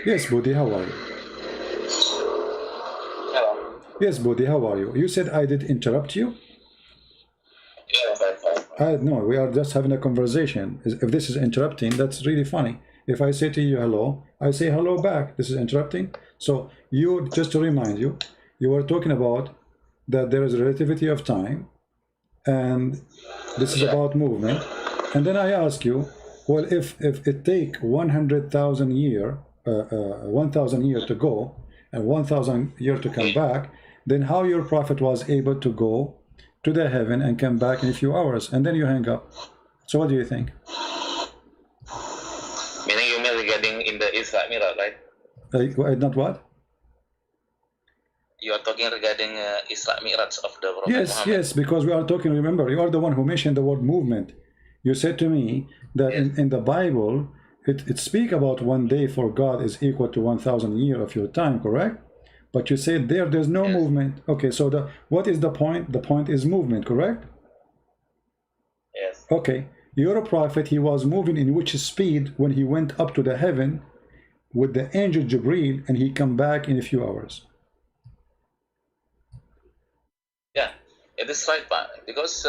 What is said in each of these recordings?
Yes, Bodhi, how are you? Hello. Yes, Bodhi, how are you? You said I did interrupt you? Yes, I'm fine. No, we are just having a conversation. If this is interrupting, that's really funny. If I say to you hello, I say hello back. This is interrupting. So you, just to remind you, you were talking about that there is a relativity of time, and this is about movement. And then I ask you, well, if it take 100,000 year, 1,000 years to go and 1,000 years to come back, then how your prophet was able to go to the heaven and come back in a few hours? And then you hang up. So what do you think? Meaning you mean regarding in the Islamic Law, right? Not what? You are talking regarding Islamic rights of the Prophet Yes, Muhammad. yes, because we are talking, remember, you are the one who mentioned the word movement. You said to me that in the Bible, it speaks about one day for God is equal to 1,000 years of your time, correct? But you said there's no movement. Okay, so what is the point? The point is movement, correct? Yes. Okay, your prophet, he was moving in which speed when he went up to the heaven with the angel Jibreel, and he come back in a few hours? Yeah, it is right, because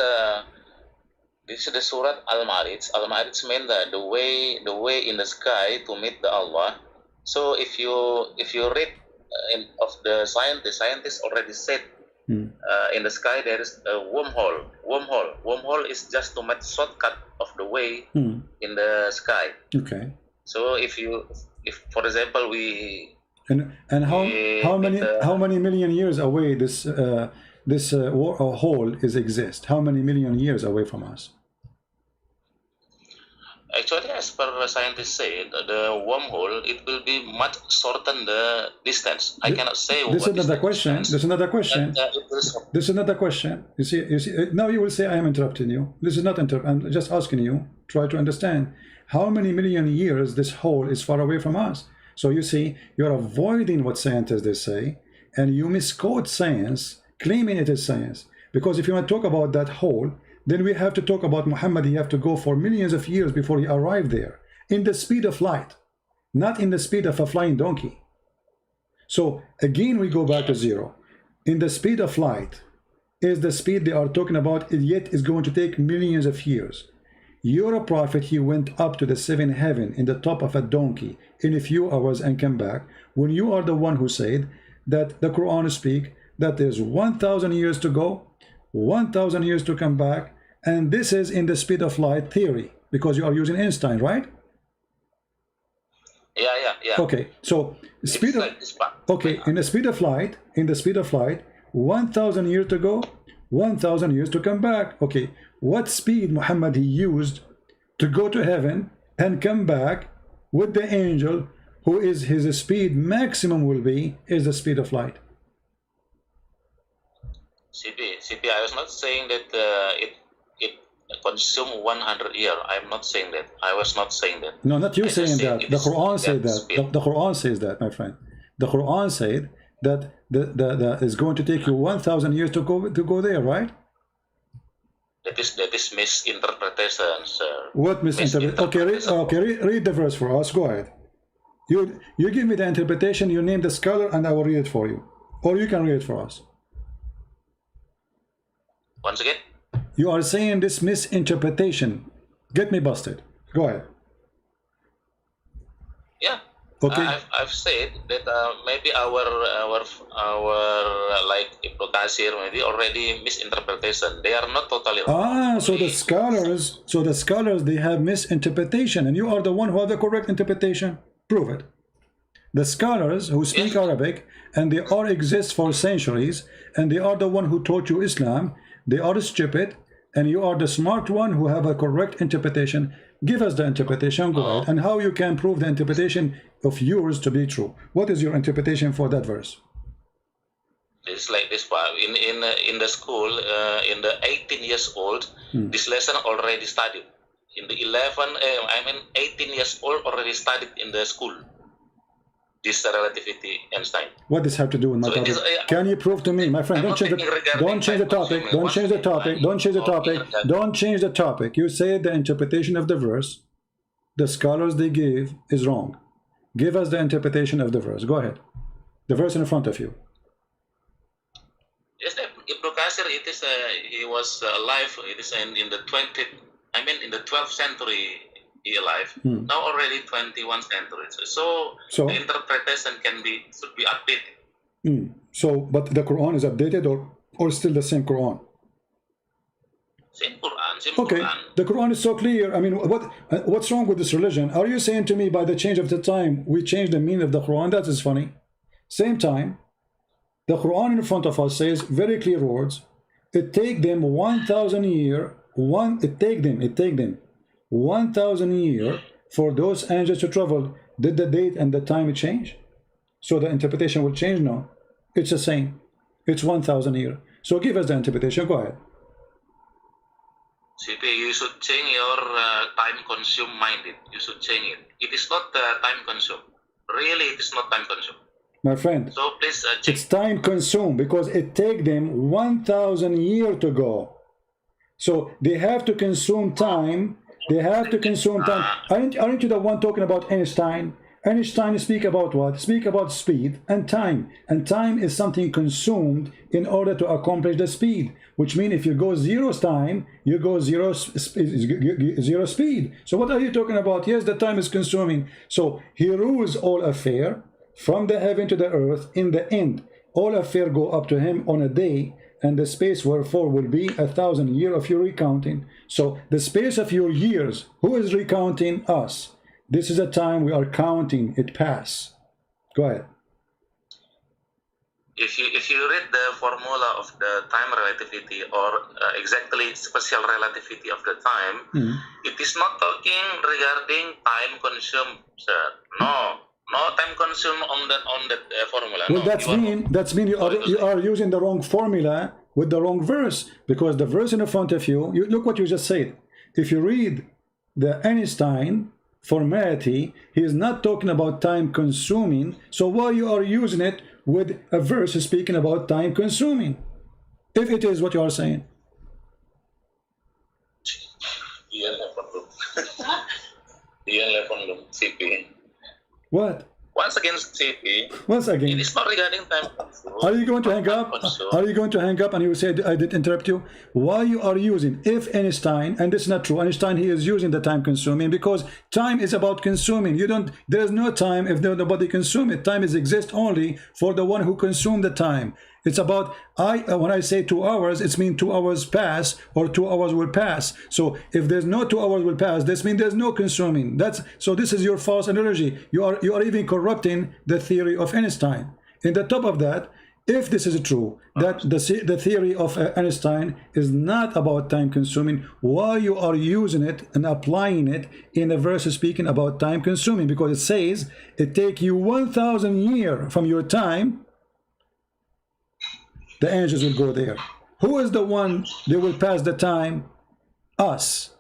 this is the Surat Al-Ma'arij. Al-Ma'arij means the way in the sky to meet the Allah. So if you read of the scientists already said in the sky there is a wormhole. Wormhole is just to make shortcut of the way in the sky. Okay. So if for example and how many million years away this hole is exist? How many million years away from us? Actually, as per scientists say, the wormhole, it will be much shorten the distance. I cannot say. This is another question. This is another question. This is another question. You see. Now you will say I am interrupting you. This is not interrupt. I'm just asking you. Try to understand how many million years this hole is far away from us. So you see, you're avoiding what scientists they say, and you misquote science, claiming it is science. Because if you want to talk about that hole, then we have to talk about Muhammad. He have to go for millions of years before he arrived there, in the speed of light, not in the speed of a flying donkey. So again, we go back to zero. In the speed of light is the speed they are talking about, yet is going to take millions of years. Your prophet, he went up to the seventh heaven in the top of a donkey in a few hours and came back, when you are the one who said that the Quran speak that there's 1,000 years to go, 1,000 years to come back. And this is in the speed of light theory, because you are using Einstein, right? Yeah. Okay, so speed of, okay, in the speed of light, 1,000 years to go, 1,000 years to come back. Okay, what speed Muhammad he used to go to heaven and come back with the angel, who is his speed maximum will be is the speed of light? CP, I was not saying that it consume 100 years. I'm not saying that. I was not saying that. No, not you saying that. The Quran said that. The Quran says that, my friend. The Quran said that the is going to take you 1,000 years to go there, right? That is misinterpretation, sir. What misinterpretation? Okay, read the verse for us. Go ahead. You give me the interpretation. You name the scholar, and I will read it for you, or you can read it for us. Once again. You are saying this misinterpretation. Get me busted. Go ahead. Yeah. Okay. I've said that maybe our like Ibn Qasir maybe already misinterpretation. They are not totally wrong. So the scholars they have misinterpretation, and you are the one who have the correct interpretation. Prove it. The scholars who speak Arabic, and they all exist for centuries, and they are the one who taught you Islam. They are stupid, and you are the smart one who have a correct interpretation. Give us the interpretation, go ahead, and how you can prove the interpretation of yours to be true. What is your interpretation for that verse? It's like this part. In the school, in the 18 years old, this lesson already studied. In the 18 years old already studied in the school. This relativity Einstein. What does have to do with my topic? Can you prove to me, my friend? Don't change the topic. Don't change the topic. Don't change the topic. Don't change the topic. You say the interpretation of the verse, the scholars they give is wrong. Give us the interpretation of the verse. Go ahead. The verse in front of you. Yes, Ibn Qasir, it is he was alive. It is in the 12th century he alive. Now already 21st century. So the interpretation should be updated. So, but the Quran is updated or still the same Quran? Same Quran, same okay. Quran. The Quran is so clear. I mean, what's wrong with this religion? Are you saying to me by the change of the time we change the meaning of the Quran? That is funny. Same time, the Quran in front of us says very clear words. It take them 1,000 years. It take them 1,000 years for those angels to travel. Did the date and the time change? So the interpretation will change? No, it's the same. It's 1,000 years. So give us the interpretation. Go ahead. CP, you should change your time consume minded. You should change it. It is not time consume. Really, it is not time consume. My friend, so please check. It's time consumed because it take them 1,000 years to go. So they have to consume time. They have to consume time. Aren't you the one talking about Einstein? Einstein speak about what? Speak about speed and time. And time is something consumed in order to accomplish the speed. Which means if you go zero time, you go zero speed. So what are you talking about? Yes, the time is consuming. So he rules all affair from the heaven to the earth. In the end, all affair go up to him on a day, and the space wherefore will be 1,000 years of your recounting. So the space of your years, who is recounting? Us. This is a time we are counting it pass. Go ahead. If you read the formula of the time relativity or exactly special relativity of the time, it is not talking regarding time consumed, sir. No time consumed on that formula. Well, no, that's mean you are using the wrong formula with the wrong verse, because the verse in front of you, look what you just said. If you read the Einstein formality, he is not talking about time consuming. So why you are using it with a verse speaking about time consuming, if it is what you are saying? What? Once again, CP. Once again. It is not regarding time. Are you going to hang up? Are you going to hang up and you say I did interrupt you? Why you are using if Einstein, and this is not true. Einstein, he is using the time consuming because time is about consuming. There is no time if nobody consume it. Time is exist only for the one who consumed the time. It's about when I say 2 hours, it's mean 2 hours pass or 2 hours will pass. So if there's no 2 hours will pass, this means there's no consuming. So this is your false analogy. You are even corrupting the theory of Einstein. In the top of that, if this is true, that the theory of Einstein is not about time consuming, why you are using it and applying it in a verse speaking about time consuming? Because it says it take you 1,000 years from your time. The angels will go there. Who is the one that will pass the time? Us.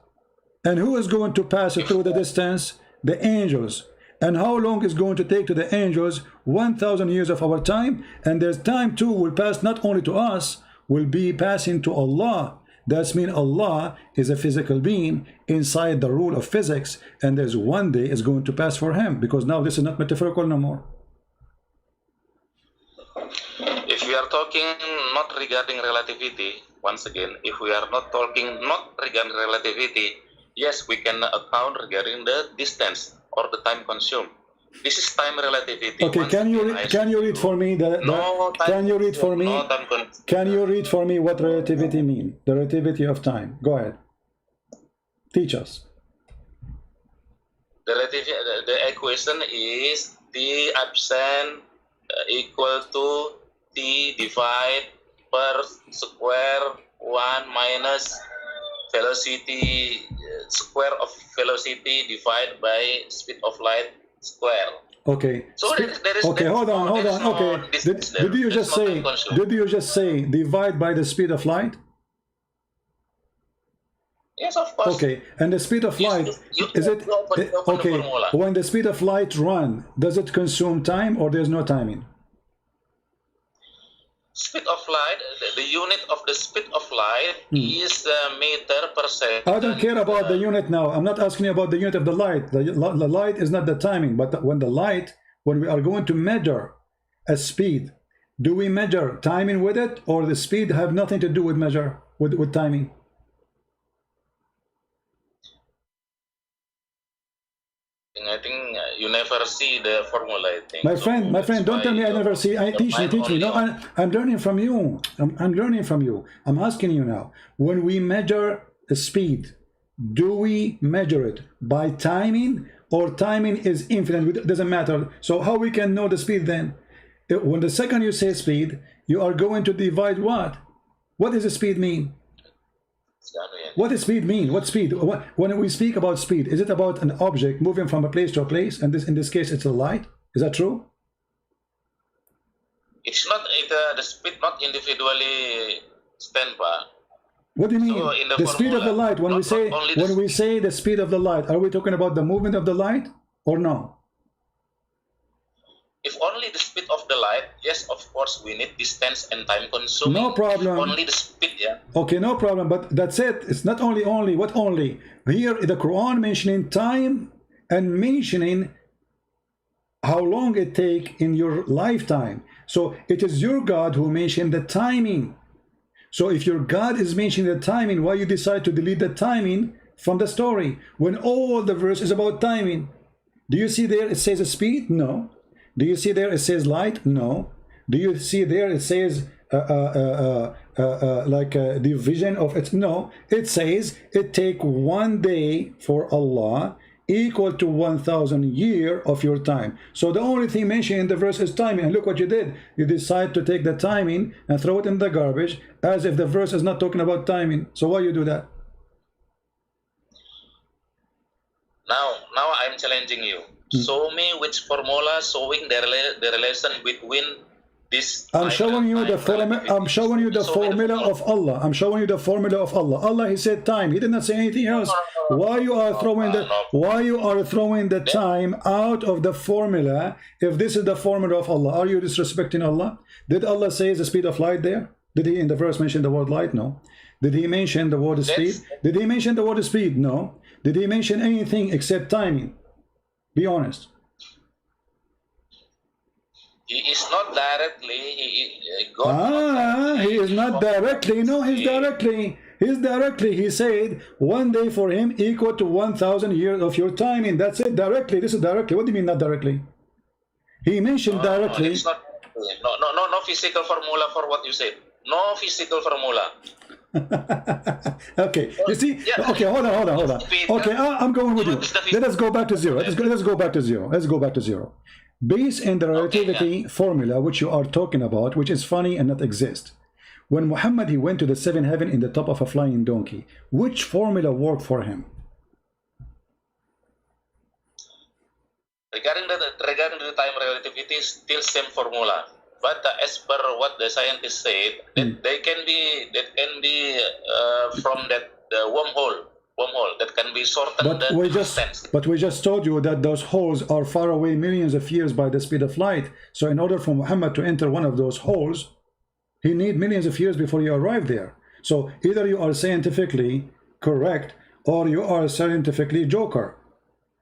And who is going to pass through the distance? The angels. And how long is going to take to the angels? 1,000 years of our time. And there's time too will pass not only to us, will be passing to Allah. That means Allah is a physical being inside the rule of physics. And there's one day is going to pass for him, because now this is not metaphorical no more. If we are talking not regarding relativity, once again, if we are not talking not regarding relativity, yes, we can account regarding the distance or the time consumed. This is time relativity. Okay, can you read for me can you read for me what relativity mean? The relativity of time. Go ahead. Teach us. The equation is T absent equal to T divided per square 1 minus velocity square of velocity divided by speed of light square. Okay. So there is okay. Hold on. Okay. Did you just say divide by the speed of light? Yes, of course. Okay. And the speed of light is it okay? When the speed of light run, does it consume time or there's no timing? speed of light, the unit of the speed of light is meter per second. I don't care about the unit now. I'm not asking you about the unit of the light. The light is not the timing, but when we are going to measure a speed, do we measure timing with it, or the speed have nothing to do with measure with timing? I think you never see the formula, I think. My friend, don't tell me I never see. Teach me. No, I'm learning from you. I'm learning from you. I'm asking you now. When we measure the speed, do we measure it by timing, or timing is infinite? It doesn't matter. So how we can know the speed then? When the second you say speed, you are going to divide what? What does the speed mean? What does speed mean? What speed? When we speak about speed, is it about an object moving from a place to a place? And in this case, it's a light. Is that true? It's not the speed, not individually stand by. What do you mean? So the speed of the light. When we say the speed of the light, are we talking about the movement of the light or no? If only the speed of the light, yes, of course, we need distance and time consuming. No problem. If only the speed, yeah. Okay, no problem. But that's it. It's not only. What only? Here, the Quran mentioning time and mentioning how long it take in your lifetime. So it is your God who mentioned the timing. So if your God is mentioning the timing, why you decide to delete the timing from the story when all the verse is about timing? Do you see there it says a speed? No. Do you see there it says light? No. Do you see there it says like the vision of it? No. It says it take 1 day for Allah equal to 1,000 years of your time. So the only thing mentioned in the verse is timing. And look what you did. You decide to take the timing and throw it in the garbage as if the verse is not talking about timing. So why you do that? Now I'm challenging you. Show me which formula showing the relation between this. I'm showing you the formula. I'm showing you the formula of Allah. I'm showing you the formula of Allah. Allah, He said time. He did not say anything else. Why you are throwing the time out of the formula if this is the formula of Allah? Are you disrespecting Allah? Did Allah say the speed of light there? Did He in the verse mention the word light? No. Did He mention the word speed? Did He mention the word speed? No. Did He mention anything except timing? Be honest. He is not directly. He is not directly. No, he's directly. He's directly. He said 1 day for him equal to 1,000 years of your timing. That's it. Directly. This is directly. What do you mean not directly? He mentioned directly. It's not, no physical formula for what you said. No physical formula. Okay, you see, yeah. Okay, hold on. Okay, I'm going with you. Let us go back to zero. Let's go back to zero. Based in the relativity formula which you are talking about, which is funny and not exist. When Muhammad he went to the seventh heaven in the top of a flying donkey, which formula worked for him? Regarding the time relativity, still same formula. But as per what the scientists said, that can be from that wormhole that can be shortened. But we just told you that those holes are far away millions of years by the speed of light. So in order for Muhammad to enter one of those holes, he need millions of years before you arrive there. So either you are scientifically correct or you are scientifically joker.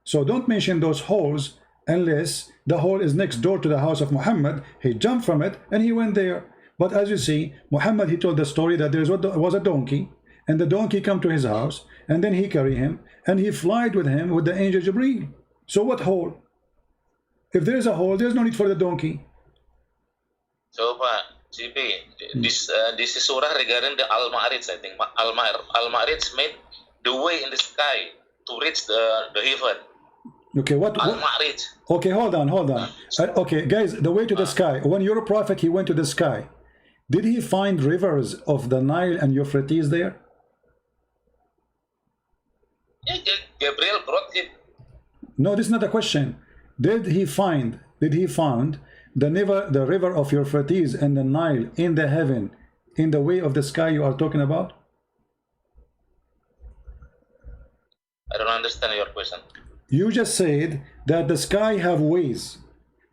So don't mention those holes unless the hole is next door to the house of Muhammad. He jumped from it and he went there. But as you see, Muhammad he told the story that there was a donkey, and the donkey come to his house, and then he carry him and he flied with him with the angel Jibreel. So what hole? If there is a hole, there's no need for the donkey. So GP, this is surah regarding the Al-Ma'arij, I think. Al-Ma'arij made the way in the sky to reach the heaven. Okay, what? Okay, hold on. Okay, guys, the way to the sky. When your prophet he went to the sky, did he find rivers of the Nile and Euphrates there? Yeah, Gabriel brought it. No, this is not a question. Did he find the river of Euphrates and the Nile in the heaven, in the way of the sky you are talking about? I don't understand your question. You just said that the sky have ways.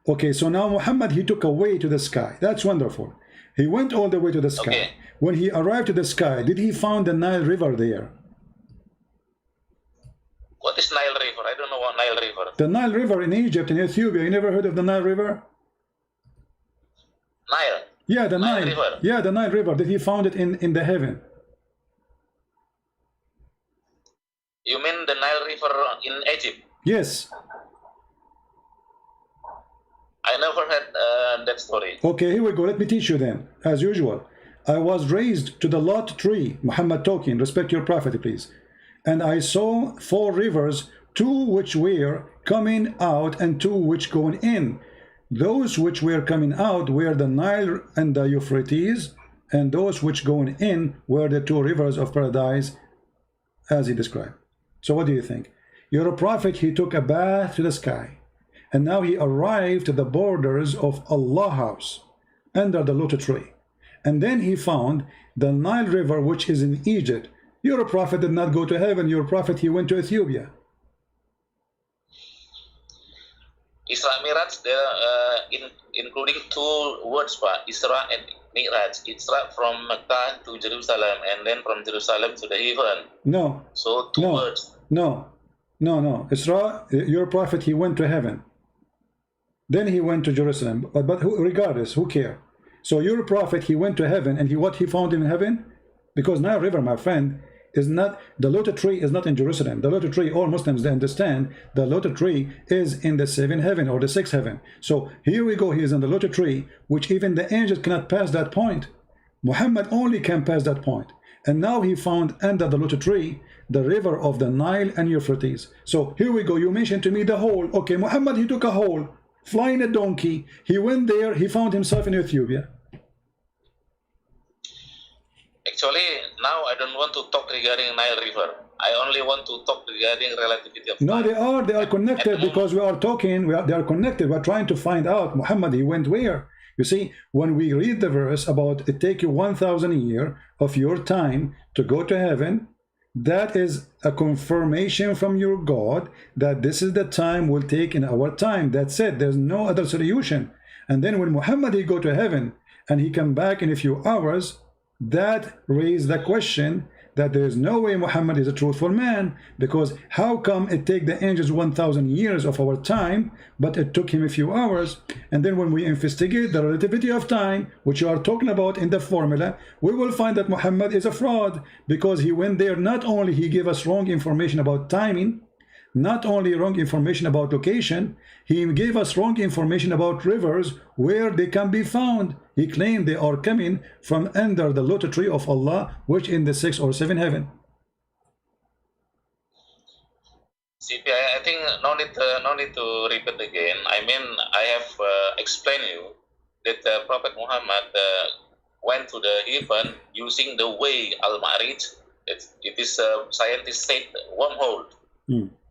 Okay, so now Muhammad he took a way to the sky. That's wonderful. He went all the way to the sky. Okay. When he arrived to the sky, did he found the Nile River there? What is Nile River? I don't know what Nile River. The Nile River in Egypt, in Ethiopia. You never heard of the Nile River? Nile. Yeah, the Nile. River. Yeah, the Nile River. Did he found it in the heaven? You mean the Nile River in Egypt? Yes. I never heard that story. Okay, here we go. Let me teach you then, as usual. I was raised to the Lot tree, Muhammad talking, respect your prophet, please. And I saw 4 rivers, 2 which were coming out and 2 which going in. Those which were coming out were the Nile and the Euphrates, and those which going in were the 2 rivers of paradise, as he described. So what do you think? You're a prophet, he took a bath to the sky, and now he arrived to the borders of Allah's house, under the lotus tree. And then he found the Nile River, which is in Egypt. Your prophet did not go to heaven. Your prophet, he went to Ethiopia. Isra Miraj, including 2 words, Pak. Isra and Miraj. Isra from Mecca to Jerusalem, and then from Jerusalem to the heaven. No. So 2 words. No. Isra, your prophet, he went to heaven. Then he went to Jerusalem. But regardless, who cares? So your prophet, he went to heaven, and what he found in heaven? Because Nile River, my friend, is not, the lotus tree is not in Jerusalem. The lotus tree, all Muslims, they understand, the lotus tree is in the 7th heaven or the 6th heaven. So here we go, he is in the lotus tree, which even the angels cannot pass that point. Muhammad only can pass that point. And now he found under the lotus tree the river of the Nile and Euphrates. So here we go, you mentioned to me the hole. Okay, Muhammad, he took a hole, flying a donkey. He went there, he found himself in Ethiopia. Actually, now I don't want to talk regarding Nile River. I only want to talk regarding relativity of time. No, they are connected because we are talking, they are connected. We are trying to find out, Muhammad, he went where? You see, when we read the verse about it take you 1,000 years of your time to go to heaven, that is a confirmation from your God that this is the time we'll take in our time. That's it. There's no other solution. And then when Muhammad, he go to heaven and he come back in a few hours, that raised the question that there is no way Muhammad is a truthful man, because how come it take the angels 1,000 years of our time, but it took him a few hours? And then when we investigate the relativity of time, which you are talking about in the formula, we will find that Muhammad is a fraud, because he went there, not only he gave us wrong information about timing, not only wrong information about location, he gave us wrong information about rivers, where they can be found. He claimed they are coming from under the lotus tree of Allah, which in the 6th or 7th heaven. CP, I think no need to repeat again. I mean, I have explained you that Prophet Muhammad went to the heaven using the way Al-Ma'rij. It is scientists say wormhole.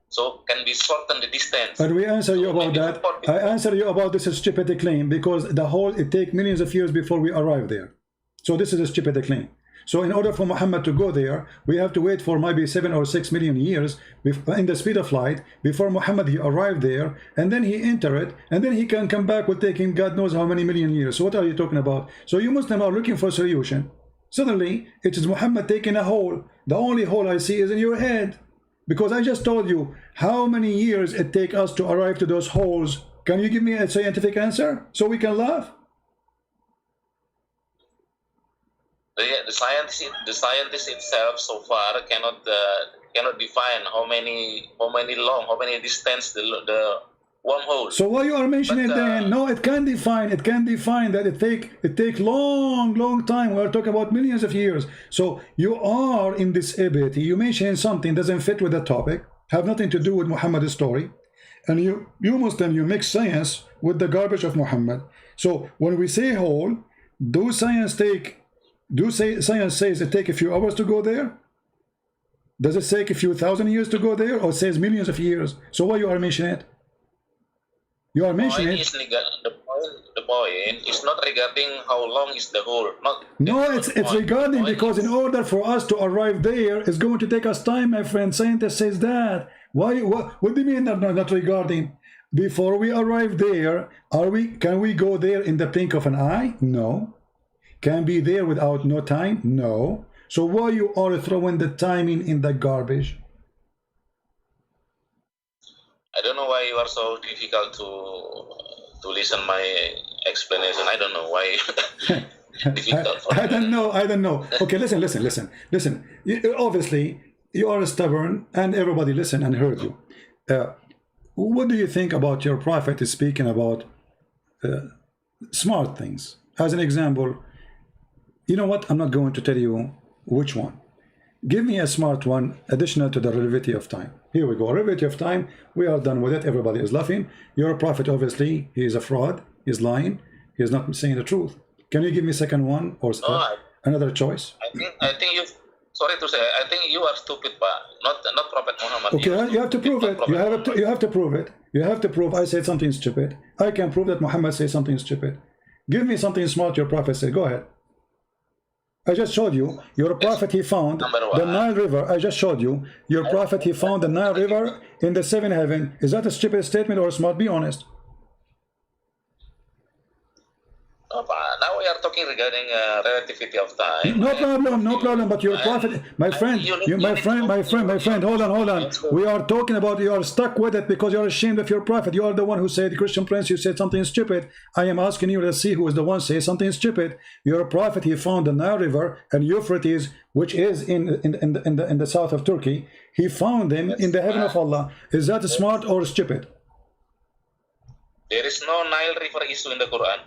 So can be shorten the distance. But we answer you about that. I answer you about this stupid claim, because the whole, it takes millions of years before we arrive there. So this is a stupid claim. So in order for Muhammad to go there, we have to wait for maybe 7 or 6 million years in the speed of light before Muhammad he arrived there, and then he enter it, and then he can come back with taking God knows how many million years. So what are you talking about? So you Muslims are looking for a solution. Suddenly it is Muhammad taking a hole. The only hole I see is in your head. Because I just told you how many years it take us to arrive to those holes. Can you give me a scientific answer so we can laugh? The scientist itself so far cannot define how many distance the wormhole. So why you are mentioning then? No, it can define that it take long time. We are talking about millions of years. So you are in this ability. You mention something doesn't fit with the topic, have nothing to do with Muhammad's story, and you Muslim, you mix science with the garbage of Muhammad. So when we say whole, science says it take a few hours to go there? Does it take a few thousand years to go there, or it says millions of years? So why you are mentioning it? You are mentioning the point is not regarding how long is the hole. No, it's regarding, because in order for us to arrive there, it's going to take us time, my friend. Scientist says that. Why? What do you mean not regarding? Before we arrive there, can we go there in the blink of an eye? No. can be there without no time? No. So why you are throwing the timing in the garbage? I don't know why you are so difficult to listen my explanation. I don't know why. Difficult for I don't know. Okay, listen. Obviously, you are stubborn, and everybody listened and heard you. What do you think about your prophet is speaking about smart things? As an example, you know what? I'm not going to tell you which one. Give me a smart one additional to the relativity of time. Here we go. Relativity of time. We are done with it. Everybody is laughing. Your prophet, obviously, he is a fraud. He's lying. He is not saying the truth. Can you give me second one or another choice? I think you. Sorry to say, I think you are stupid, but not Prophet Muhammad. Okay, you have to prove it. You have to prove it. You have to prove I said something stupid. I can prove that Muhammad said something stupid. Give me something smart your prophet said. Go ahead. I just showed you. Your prophet, he found the Nile River. I just showed you. Your prophet, he found the Nile River in the seventh heaven. Is that a stupid statement or smart? Be honest. Now we are talking regarding relativity of time. No problem. But your prophet, my friend, hold on. We are talking about you are stuck with it because you are ashamed of your prophet. You are the one who said, Christian Prince, you said something stupid. I am asking you to see who is the one say something stupid. Your prophet, he found the Nile River and Euphrates, which is in the south of Turkey. He found them in the heaven of Allah. Is that smart or stupid? There is no Nile River issue in the Quran.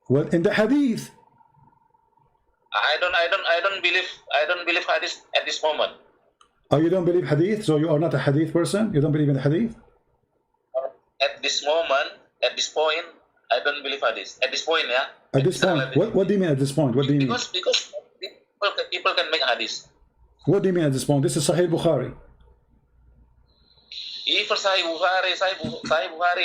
Well, in the hadith. I don't believe hadith at this moment. Oh, you don't believe hadith? So you are not a hadith person? You don't believe in hadith? At this moment, at this point, I don't believe hadith. At this point, yeah. At this point, what do you mean at this point? What do you mean? Because people can make hadith. What do you mean at this point? This is Sahih Bukhari. Even Sahih Bukhari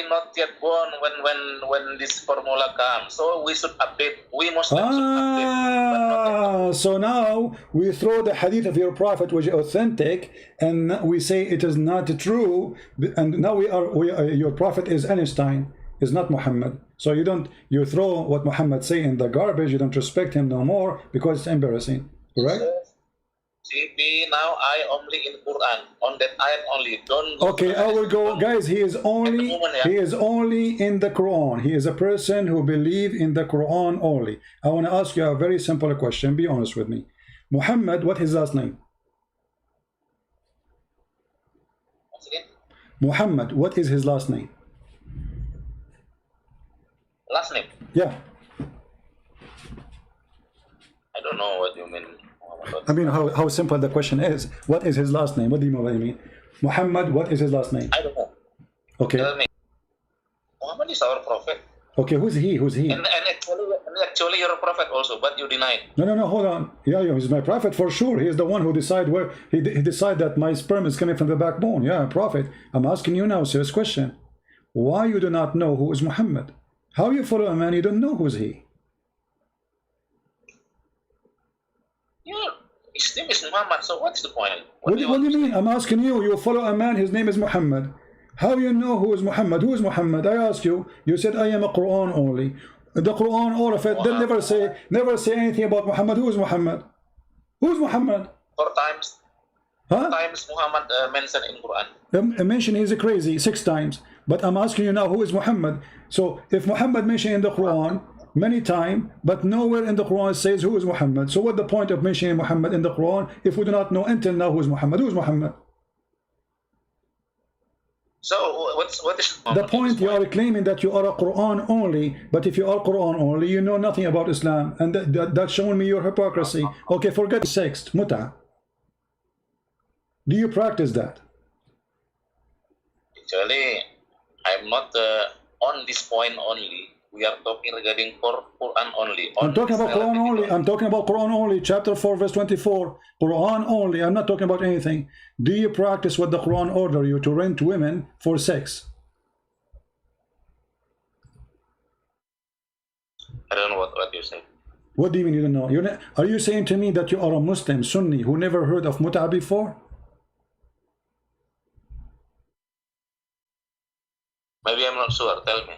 not yet born when this formula comes. So we should update. We must update. So now we throw the hadith of your prophet, which is authentic, and we say it is not true. And now your prophet is Einstein, is not Muhammad. So you throw what Muhammad say in the garbage. You don't respect him no more because it's embarrassing, right? See, now I only in Quran on that ayat only. Don't go. Okay, I will go, guys. He is only in the Quran. He is a person who believes in the Quran only. I want to ask you a very simple question. Be honest with me. Muhammad, what is his last name? Once again? Muhammad, what is his last name? Last name? Yeah. I don't know what you mean. I mean, how simple the question is. What is his last name? What do you know what I mean? Muhammad, what is his last name? I don't know. Okay. Tell me. Muhammad is our prophet. Okay, who's he? And actually you're a prophet also, but you deny it. No, hold on. Yeah, he's my prophet for sure. He is the one who decide where he decide that my sperm is coming from the backbone. Yeah, prophet. I'm asking you now, serious question. Why you do not know who is Muhammad? How you follow a man you don't know who's he? His name is Muhammad, so what's the point? What do you mean? I'm asking you. You follow a man, his name is Muhammad. How you know who is Muhammad? Who is Muhammad? I ask you. You said I am a Quran only. The Quran, all of it, they never say anything about Muhammad. Who is Muhammad? Who is Muhammad? 4 times. Huh? 4 times Muhammad mentioned in Quran. Mention he's crazy 6 times. But I'm asking you now, who is Muhammad? So if Muhammad mentioned in the Quran many times, but nowhere in the Quran says who is Muhammad. So what the point of mentioning Muhammad in the Quran if we do not know until now who is Muhammad? Who is Muhammad? So what is the point? You are claiming that you are a Quran only, but if you are Quran only, you know nothing about Islam, and that's showing me your hypocrisy. Okay, forget sex, muta. Do you practice that? Actually, I'm not on this point only. We are talking regarding Quran only. I'm talking about Quran only. I'm talking about Quran only. Chapter 4, verse 24. Quran only. I'm not talking about anything. Do you practice what the Quran order you to rent women for sex? I don't know what you say. What do you mean you don't know? Are you saying to me that you are a Muslim Sunni who never heard of muta before? Maybe I'm not sure. Tell me.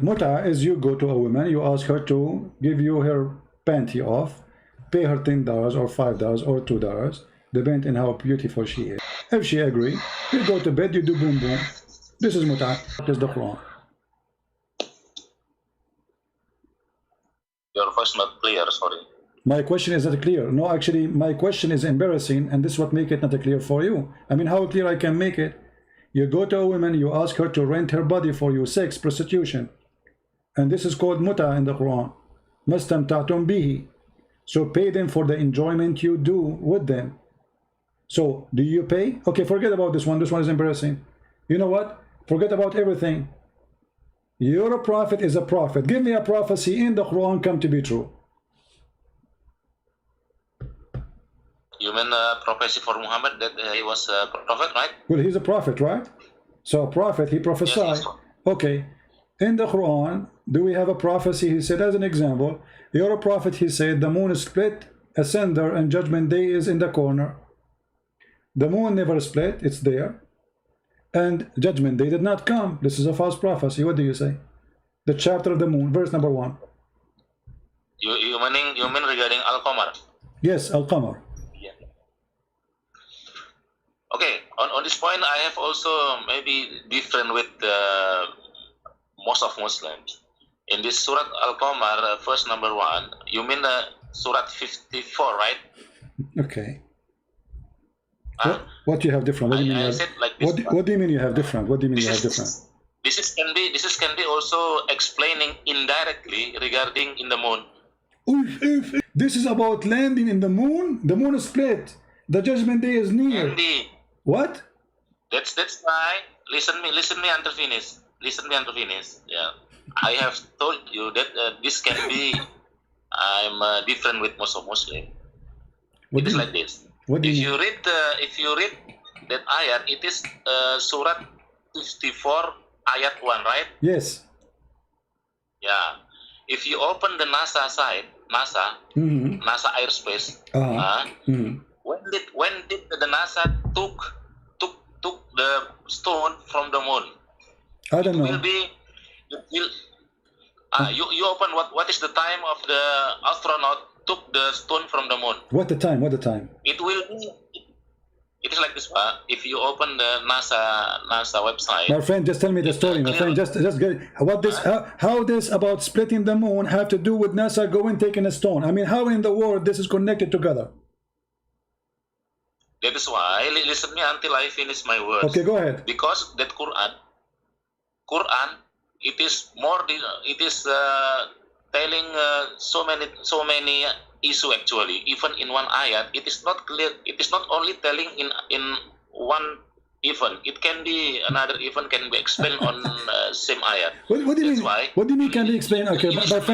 Muta is you go to a woman, you ask her to give you her panty off, pay her $10 or $5 or $2, depending on how beautiful she is. If she agree, you go to bed, you do boom boom. This is muta. This is the Quran. Your voice not clear, sorry. My question is not clear. No, actually, my question is embarrassing, and this is what make it not clear for you. I mean, how clear I can make it? You go to a woman, you ask her to rent her body for you, sex, prostitution. And this is called muta in the Quran. Mastamta'tum bihi. So pay them for the enjoyment you do with them. So, do you pay? Okay, forget about this one. This one is embarrassing. You know what? Forget about everything. Your prophet is a prophet. Give me a prophecy in the Quran come to be true. You mean prophecy for Muhammad that he was a prophet, right? Well, he's a prophet, right? So a prophet, he prophesied. Yes, okay. In the Quran, do we have a prophecy? He said, as an example, you're a prophet, he said, the moon is split, ascender, and judgment day is in the corner. The moon never split, it's there. And judgment day did not come. This is a false prophecy. What do you say? The chapter of the moon, verse number 1. You mean regarding Al-Qamar? Yes, Al-Qamar. Yeah. Okay, on this point, I have also maybe different with most of Muslims. In this Surah Al-Qamar, verse number 1, you mean Surah 54, right? Okay. What you have different? What do you mean? What do you mean you have different? What do you mean you have different? This can be also explaining indirectly regarding in the moon. This is about landing in the moon. The moon is split. The judgment day is near. Indeed. What? That's why. Listen me until finish. Listen me until finish. Yeah. I have told you that this can be. I'm different with most of Muslim. It is like this. If you read that ayat, it is Surah 54 ayat 1, right? Yes. Yeah. If you open the NASA site, NASA airspace, when did the NASA took the stone from the moon? I don't know. You open what is the time of the astronaut took the stone from the moon? What the time? What the time? It will be. It is like this. If you open the NASA website. My friend, just tell me the story. My friend, just get what this. How this about splitting the moon have to do with NASA going taking a stone? I mean, how in the world this is connected together? That is why. Listen me until I finish my words. Okay, go ahead. Because that Quran, it is more. It is telling so many issue actually. Even in one ayat, it is not clear. It is not only telling in one event. It can be another event can be explained on same ayat. What do you mean? Why, what do you mean can be explained? Okay,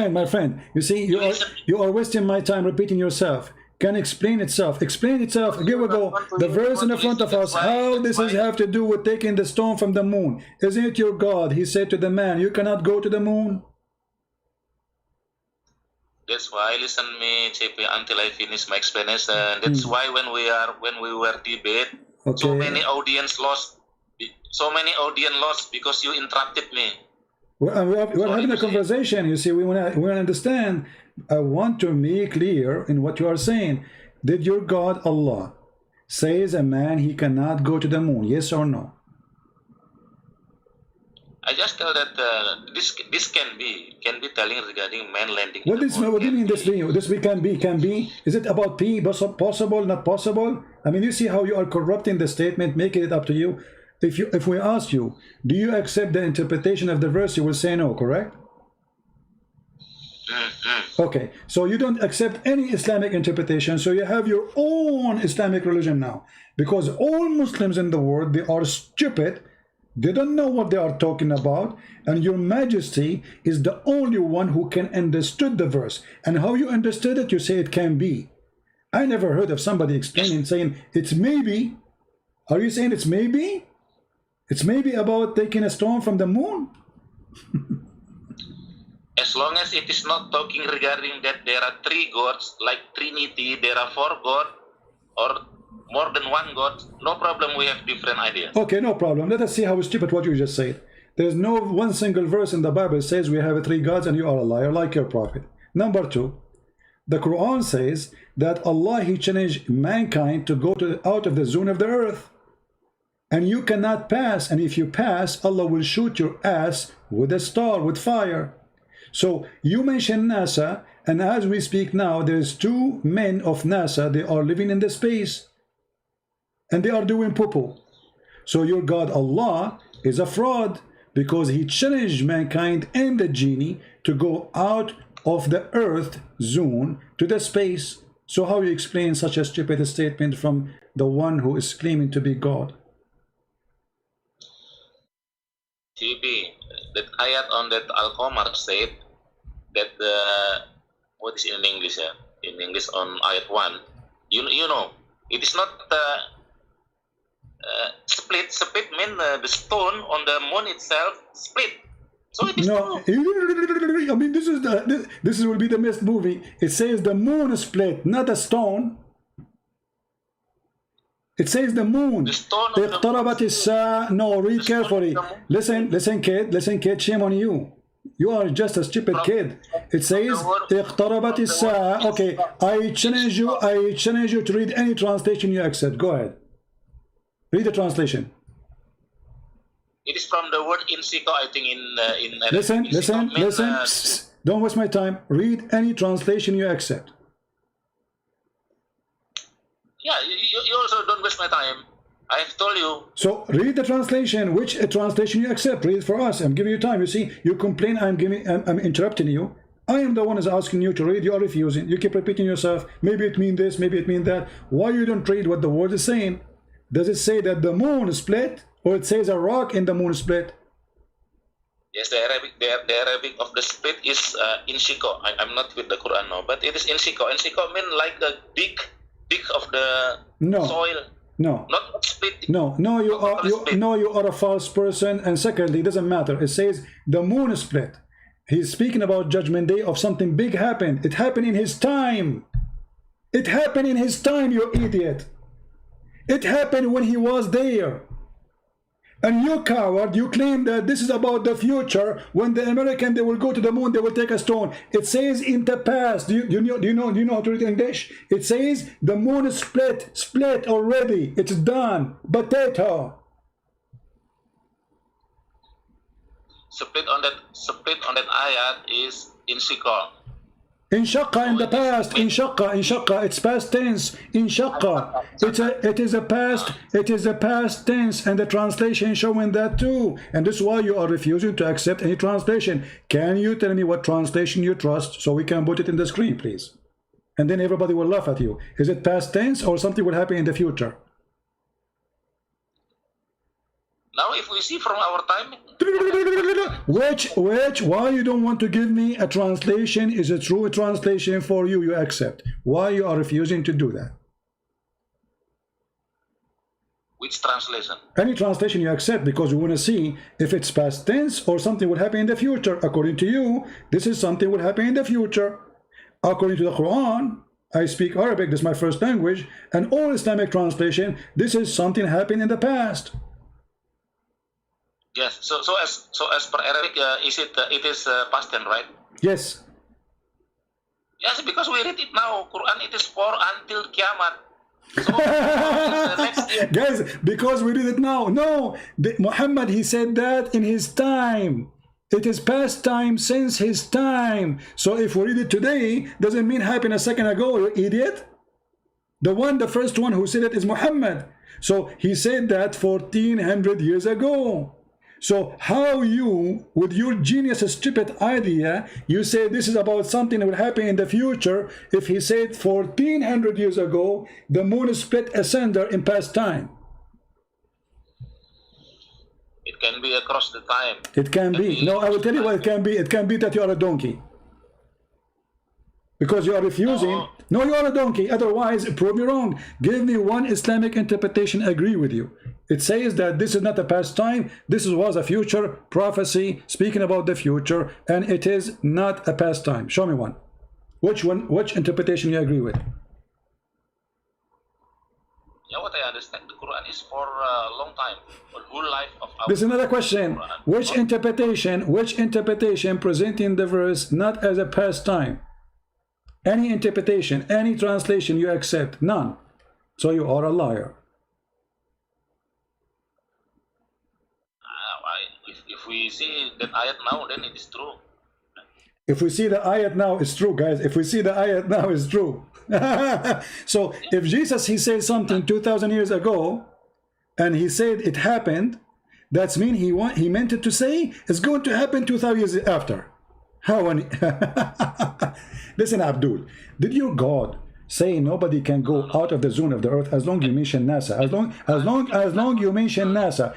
my friend. You see, you are wasting my time repeating yourself. Can explain itself. Explain itself. Here we go. The verse in the front of us. How this has have to do with taking the stone from the moon? Isn't it your God? He said to the man, "You cannot go to the moon." That's why listen me, JP, until I finish my explanation. That's why when we were debate, so many audience lost. So many audience lost because you interrupted me. We're having a conversation. You see, we want to understand. I want to make clear in what you are saying. Did your God Allah says a man he cannot go to the moon? Yes or no? I just tell that this can be telling regarding man landing. What do you mean this being? This we can be? Is it about P? Possible, not possible? I mean, you see how you are corrupting the statement, making it up to you. If we ask you, do you accept the interpretation of the verse? You will say no, correct? Okay, so you don't accept any Islamic interpretation, so you have your own Islamic religion now. Because all Muslims in the world, they are stupid. They don't know what they are talking about, and your majesty is the only one who can understood the verse. And how you understood it, you say it can be. I never heard of somebody explaining, saying it's maybe. Are you saying it's maybe? It's maybe about taking a stone from the moon? As long as it is not talking regarding that there are three gods, like Trinity, there are 4 gods, or more than one God, no problem, we have different ideas. Okay, no problem. Let us see how stupid what you just said. There's no one single verse in the Bible says we have 3 gods and you are a liar like your prophet. Number 2, The Quran says that Allah, He challenged mankind to go out of the zone of the earth. And you cannot pass. And if you pass, Allah will shoot your ass with a star, with fire. So you mentioned NASA, and as we speak now, there's 2 men of NASA. They are living in the space. And they are doing poo-poo. So your God, Allah, is a fraud, because He challenged mankind and the genie to go out of the earth zone to the space. So how you explain such a stupid statement from the one who is claiming to be God? TB, that ayat on that Al-Qamar said that what is in English? In English on ayat 1, you know, it is not split. Split mean the stone on the moon itself split. So it is no. I mean, this will be the best movie. It says the moon split, not a stone. It says the moon. اقتربت الساعة. No, read carefully. Listen, kid. Shame on you. You are just a stupid kid. It says اقتربت الساعة. Okay, I challenge you to read any translation you accept. Go ahead. Read the translation. It is from the word insiko, I think. Listen. Psst, don't waste my time. Read any translation you accept. Yeah, you also don't waste my time. I have told you. So read the translation. Which translation you accept? Read it for us. I'm giving you time. You see, you complain. I'm interrupting you. I am the one who's asking you to read. You are refusing. You keep repeating yourself. Maybe it means this. Maybe it means that. Why you don't read what the word is saying? Does it say that the moon split, or it says a rock in the moon split? Yes, the Arabic of the split is insiko. I'm not with the Quran now, but it is insiko. Insiko means like the big of the soil. No. Not split. No, you are a false person. And secondly, it doesn't matter. It says the moon split. He's speaking about Judgment Day of something big happened. It happened in his time. It happened in his time, you idiot. It happened when he was there. And you coward, you claim that this is about the future. When the American, they will go to the moon, they will take a stone. It says in the past. Do you know how to read English? It says the moon is split already. It's done. Potato. Split on that ayat is insiko. Inshaqqa in the past. Inshaqqa. It's past tense. Inshaqqa. It is a past tense, and the translation showing that too. And this is why you are refusing to accept any translation. Can you tell me what translation you trust so we can put it in the screen, please? And then everybody will laugh at you. Is it past tense or something will happen in the future? Now, if we see from our time, why you don't want to give me a translation? Is a true translation for you? You accept. Why you are refusing to do that? which translation? Any translation you accept, because we want to see if it's past tense or something will happen in the future. According to you, this is something will happen in the future. According to the Quran, I speak Arabic, this is my first language, and all Islamic translation, this is something happened in the past. Yes. So as per Arabic, it is past tense, right? Yes. Yes, because we read it now. Quran, it is for until Kiamat. So next year. Guys, because we read it now. No, Muhammad, he said that in his time. It is past time since his time. So if we read it today, doesn't mean happened a second ago, you idiot. The first one who said it is Muhammad. So he said that 1400 years ago. So how you, with your genius stupid idea, you say this is about something that will happen in the future, if he said 1400 years ago, the moon split asunder in past time. It can be across the time. It can be. No, I will tell you what it can be. It can be that you are a donkey. Because you are refusing. No, you are a donkey. Otherwise, prove me wrong. Give me one Islamic interpretation agree with you. It says that this is not a past time. This was a future prophecy speaking about the future, and it is not a past time. Show me one. Which one? Which interpretation you agree with? Yeah, what I understand, the Quran is for a long time, for the whole life of our. This is another question. Which interpretation presenting the verse not as a past time? Any interpretation, any translation you accept? None. So you are a liar. If we see that ayat now, then it is true. If we see the ayat now, it's true, guys. If we see the ayat now, it's true. So if Jesus, he said something 2,000 years ago, and he said it happened, that's mean he meant it to say it's going to happen 2,000 years after. How? Listen, Abdul, did your God say nobody can go out of the zone of the earth as long you mention NASA? As long you mention NASA,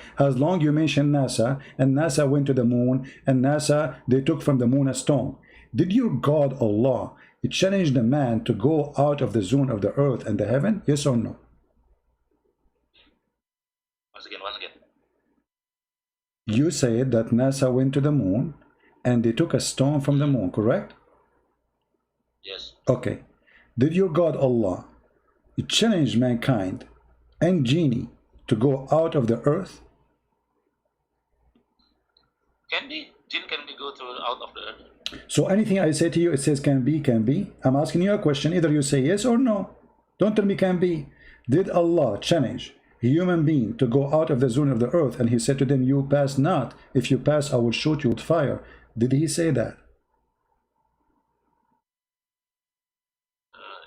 and NASA went to the moon, and NASA, they took from the moon a stone. Did your God Allah challenge the man to go out of the zone of the earth and the heaven? Yes or no? Once again. You said that NASA went to the moon and they took a stone from the moon, correct? Yes. Okay. Did your God Allah challenge mankind and genie to go out of the earth? Jinn can be go through out of the earth. So anything I say to you, it says can be, can be. I'm asking you a question. Either you say yes or no. Don't tell me can be. Did Allah challenge a human being to go out of the zone of the earth, and he said to them, you pass not. If you pass, I will shoot you with fire. Did he say that?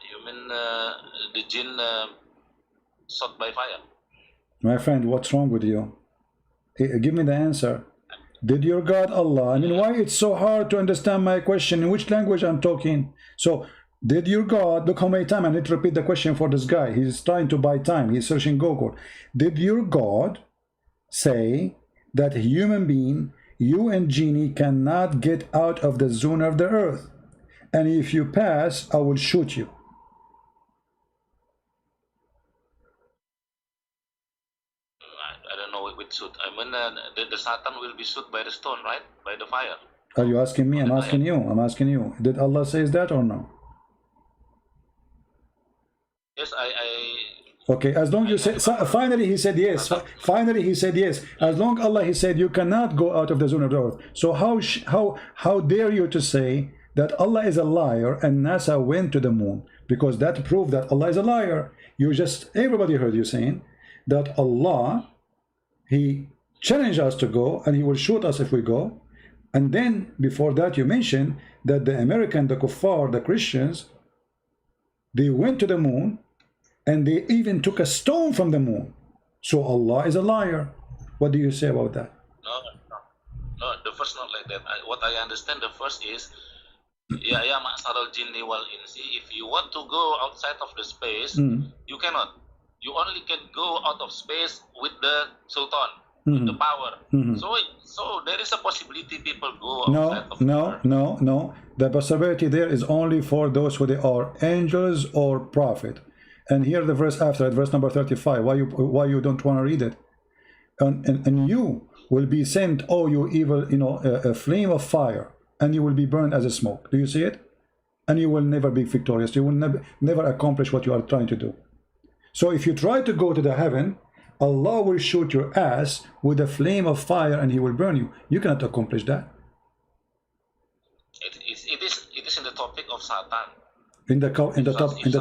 You mean the jinn shot by fire? My friend, what's wrong with you? Give me the answer. Did your God Allah, I mean, why it's so hard to understand my question? In which language I'm talking? So, did your God, look how many times I need to repeat the question for this guy. He's trying to buy time. He's searching Google. Did your God say that a human being, you and genie, cannot get out of the zone of the earth? And if you pass, I will shoot you. I don't know with shoot. I mean, the Satan will be shoot by the stone, right? By the fire. Are you asking me? I'm asking you. I'm asking you. Did Allah say that or no? Yes, Okay, as long you say, so finally he said yes. Finally he said yes. As long Allah, he said you cannot go out of the zone of the earth. So how dare you to say that Allah is a liar and NASA went to the moon? Because that proved that Allah is a liar. You just, everybody heard you saying that Allah, he challenged us to go and he will shoot us if we go. And then before that you mentioned that the American, the kuffar, the Christians, they went to the moon and they even took a stone from the moon. So Allah is a liar. What do you say about that? No, the first not like that. What I understand, the first is, ya ma'saral jinni wal insi. If you want to go outside of the space, you cannot. You only can go out of space with the sultan, with the power. So there is a possibility people go outside of No. The possibility there is only for those who they are angels or prophet. And here the verse after it, verse number 35. Why you don't want to read it? And you will be sent, oh you evil, a flame of fire, and you will be burned as a smoke. Do you see it? And you will never be victorious. You will never accomplish what you are trying to do. So if you try to go to the heaven, Allah will shoot your ass with a flame of fire and he will burn you. You cannot accomplish that. It is in the topic of Satan. In the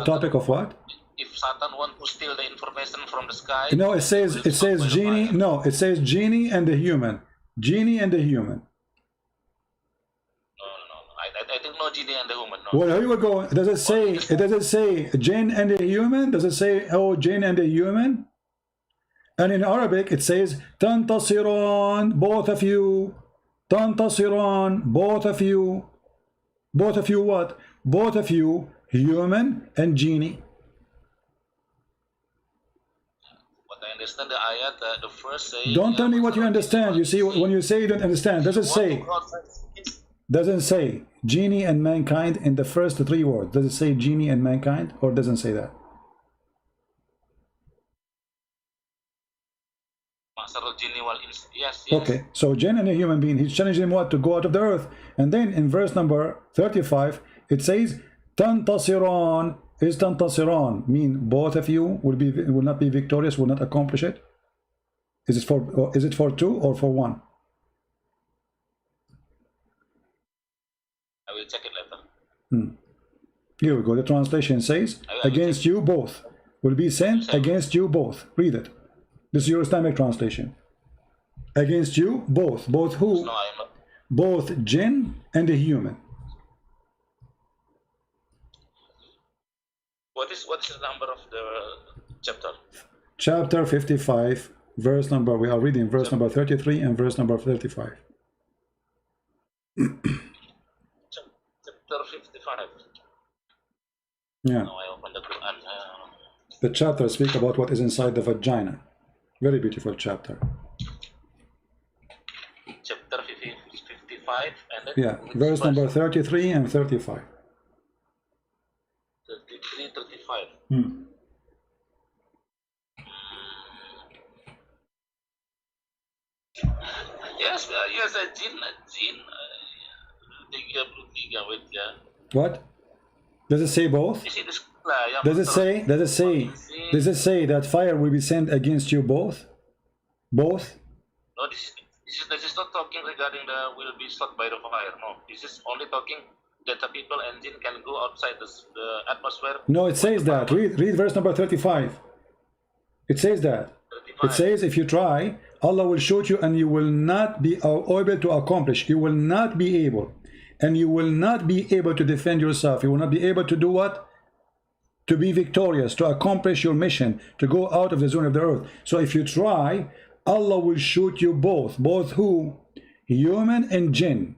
topic of what? If Satan want to steal the information from the sky, no, it says genie. No, it says genie and the human. Genie and the human. No. I think no genie and the human. No. Well, here we go. Does it say? It doesn't say jinn and the human. Does it say oh jinn and the human? And in Arabic it says tantasiran, both of you. Tantasiran, both of you. Both of you what? Both of you, human and genie. What I understand the ayat, the first say. Don't tell me what you understand. You see, when you say you don't understand, doesn't say genie and mankind in the first three words. Does it say genie and mankind, or doesn't say that? Yes. Okay, so jinn and a human being, he's challenging him what? To go out of the earth. And then in verse number 35 it says tantasiran. Is tantasiran mean both of you will not be victorious, will not accomplish it? Is it for two or for one? I will check it later. Here we go. The translation says, against you both will be sent against you both. Read it. This is your Islamic translation. Against you both. Both who? No, I'm not. Both jinn and a human. What is the number of the chapter? Chapter 55, verse number, we are reading verse number 33 and verse number 35. Chapter 55. Yeah. No, I opened the Quran. The chapter speaks about what is inside the vagina. Very beautiful chapter. Chapter 55 and then Yeah, verse number 33 and 35. 33, 35. Hmm. Yes, yes, jinn, 33, wait, yeah. What? Does it say both? You see this, Does it say that fire will be sent against you both? Both? No, this is not talking regarding the will be struck by the fire. No, this is only talking that the people and jinn can go outside the atmosphere. No, it says that. Read verse number 35. It says that. 35. It says if you try, Allah will shoot you and you will not be able to accomplish. You will not be able. And you will not be able to defend yourself. You will not be able to do what? To be victorious, to accomplish your mission, to go out of the zone of the earth. So if you try, Allah will shoot you both. Both who? Human and jinn.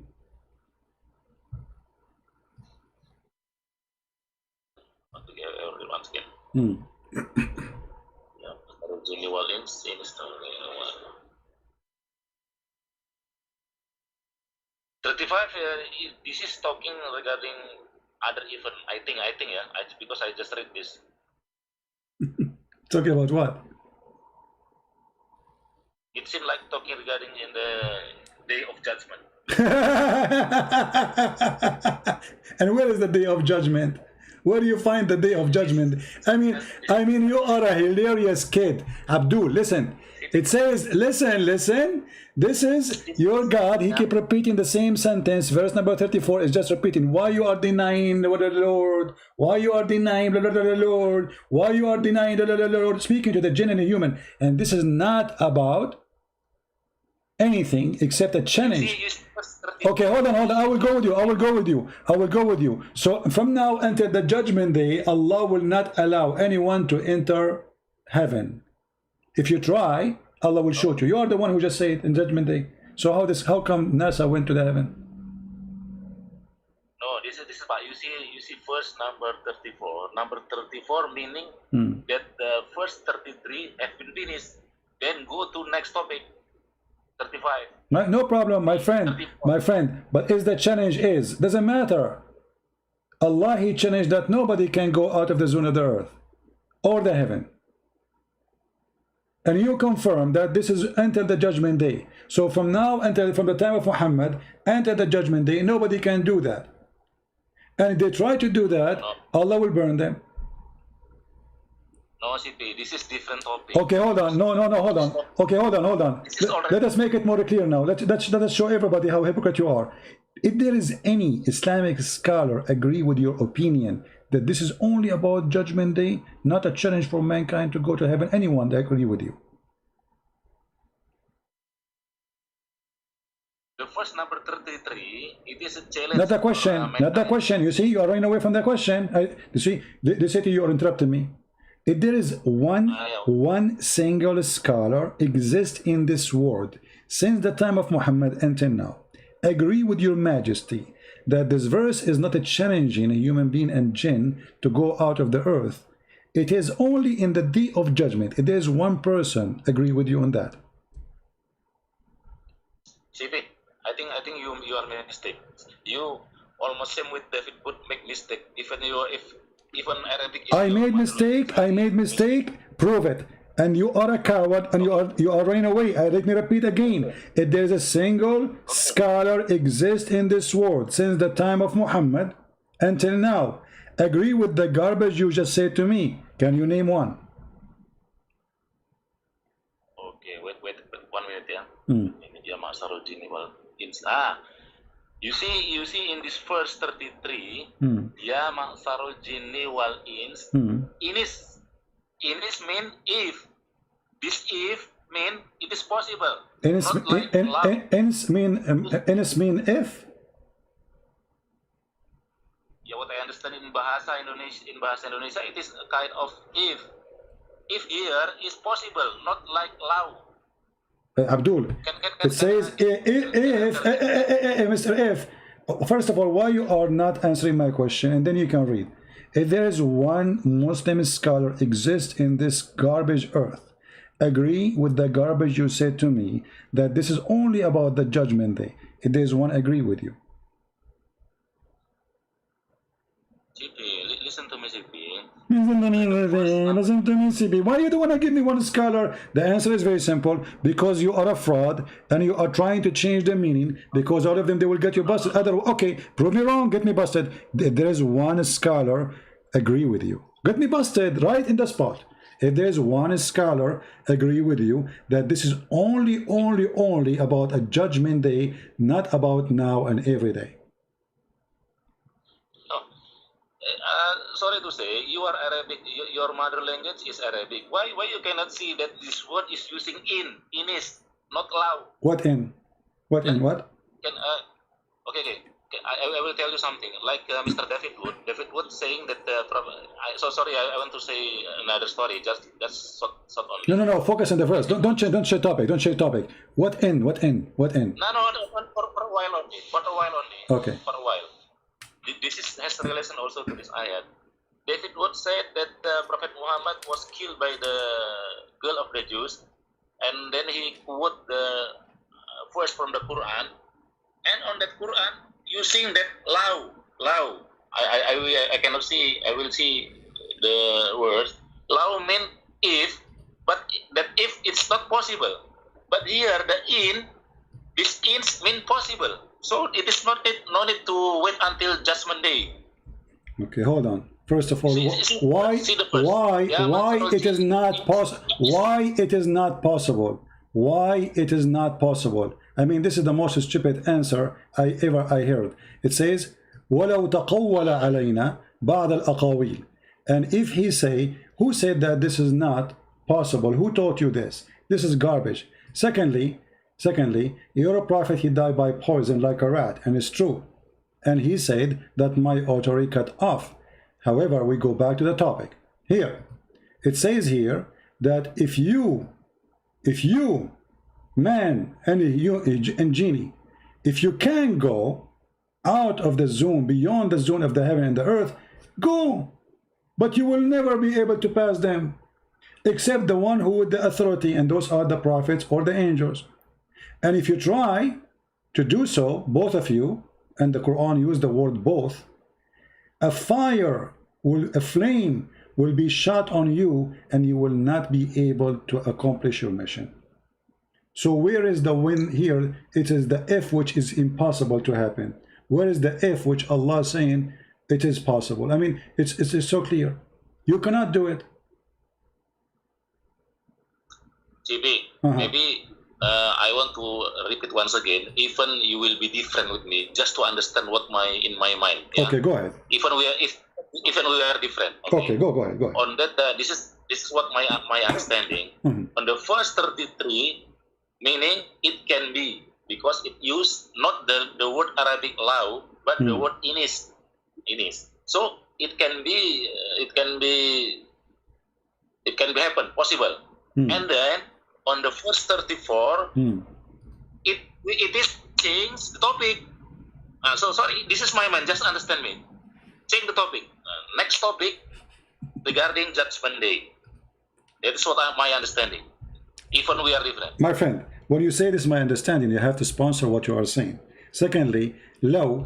Once again. Hmm. Yeah. Original instant. 35. This is talking regarding other event. I think, yeah. Because I just read this. Talking about what? It seemed like talking regarding in the day of judgment. And where is the day of judgment? Where do you find the day of judgment? I mean, you are a hilarious kid. Abdul, listen. It says, listen. This is your God. He keep repeating the same sentence. Verse number 34 is just repeating. Why you are denying the Lord? Why you are denying the Lord? Why you are denying the Lord? Speaking to the jinn and the human. And this is not about anything except a challenge. Okay, hold on. I will go with you. So from now until the judgment day, Allah will not allow anyone to enter heaven. If you try, Allah will shoot you. You are the one who just said in judgment day. So how come NASA went to the heaven? No, this is about you see first number 34. Number 34 meaning that the first 33 have been finished. Then go to next topic. 35. No problem, my friend. But is the challenge doesn't matter. Allah, He challenged that nobody can go out of the zone of the earth or the heaven. And you confirm that this is until the judgment day. So from now until from the time of Muhammad until the judgment day, nobody can do that. And if they try to do that, Allah will burn them. No, CP, this is different topic. Okay, hold on. No, hold on. Okay, hold on. Let us make it more clear now. Let us show everybody how hypocrite you are. If there is any Islamic scholar agree with your opinion that this is only about judgment day, not a challenge for mankind to go to heaven, anyone that agree with you? The first number 33, it is a challenge. Not a question. You see, you are running away from the question. You see, they say to you, you're interrupting me. If there is one single scholar exists in this world since the time of Muhammad until now, agree with your majesty that this verse is not a challenging a human being and jinn to go out of the earth. It is only in the day of judgment. If there is one person agree with you on that. CP, I think you are making mistake. You almost same with David would make mistake. Even Arabic. I made mistake. Prove it. And you are a coward, and you are running away. Let me repeat again. If there is a single scholar exists in this world since the time of Muhammad until now, agree with the garbage you just said to me. Can you name one? Okay, wait 1 minute, yeah. You see in this verse 33, Ya ma'sarul jinni wal ins, inis mean if. This if mean it is possible. Ins mean if. Yeah, what I understand in bahasa Indonesia, it is a kind of if. If here is possible, not like law. Abdul, it says if, Mr. If. First of all, why you are not answering my question, and then you can read. If there is one Muslim scholar exists in this garbage earth, agree with the garbage you said to me that this is only about the judgment day. If there is one, agree with you. Listen to me, CP. Listen to me, CP. Why you don't want to give me one scholar? The answer is very simple. Because you are a fraud and you are trying to change the meaning. Because all of them, they will get you busted. Okay, prove me wrong, get me busted. If there is one scholar, agree with you. Get me busted right in the spot. If there's one scholar, agree with you that this is only about a judgment day, not about now and every day. Sorry to say, you are Arabic. Your mother language is Arabic. Why you cannot see that this word is using inis, not law? What in? What in? What? Okay. I will tell you something. Like Mr. David Wood saying that. So sorry, I want to say another story. Just short only. No. Focus on the verse. Don't change topic. Don't change topic. What in? No. For a while only. Okay. For a while. This has relation also to this ayat. David Wood said that Prophet Muhammad was killed by the girl of the Jews, and then he quote the verse from the Quran, and on that Quran using that law. I cannot see. I will see the words. Law mean if, but that if it's not possible. But here this ins mean possible. So it is no need to wait until Judgment Day. Okay, hold on. First of all, why it is not possible? Why it is not possible? Why it is not possible? I mean, this is the most stupid answer I heard. It says, وَلَوْ تَقَوَّلَ عَلَيْنَا بَعْضَ الْأَقَاوِيلِ. And if he say, who said that this is not possible? Who taught you this? This is garbage. Secondly, your prophet, he died by poison like a rat, and it's true. And he said that my artery cut off. However, we go back to the topic. Here, it says here that if you, man and genie, if you can go out of the zone, beyond the zone of the heaven and the earth, go. But you will never be able to pass them, except the one who with the authority, and those are the prophets or the angels. And if you try to do so, both of you, and the Quran used the word both, a flame will be shot on you, and you will not be able to accomplish your mission. So where is the win here? It is the if which is impossible to happen. Where is the if which Allah is saying it is possible? I mean, it's so clear. You cannot do it. GB, maybe I want to repeat once again. Even you will be different with me, just to understand what in my mind. Yeah? Okay, go ahead. Even we are different. Okay, go ahead. On that, this is what my understanding. On the first 33, meaning it can be, because it used not the word Arabic law, but the word inis. So it can be happen, possible. And then on the first 34, it is change the topic. So sorry, this is my mind. Just understand me. Change the topic. Next topic regarding Judgment Day. That is what my understanding. Even we are different. My friend, when you say this is my understanding, you have to sponsor what you are saying. Secondly, law,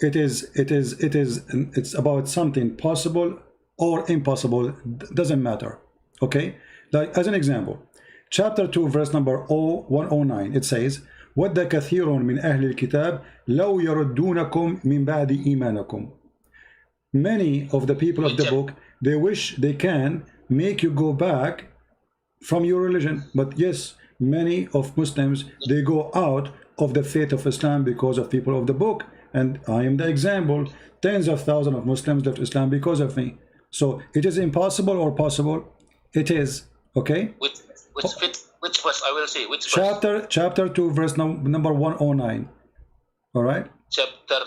it's about something possible or impossible, doesn't matter. Okay? Like as an example, chapter 2, verse number 109, it says, وَدَّ كَثِيرٌ مِنْ أَهْلِ الْكِتَابِ لَوْ يَرُدُّونَكُمْ مِنْ بَعْدِ إِيمَانَكُمْ. Many of the people of the book, they wish they can make you go back from your religion. But many of Muslims, they go out of the faith of Islam because of people of the book, and I am the example. Tens of thousands of Muslims left Islam because of me. So it is impossible or possible? It is. Okay. Which verse? I will see. Which verse? Chapter 2, verse number 109. All right. Chapter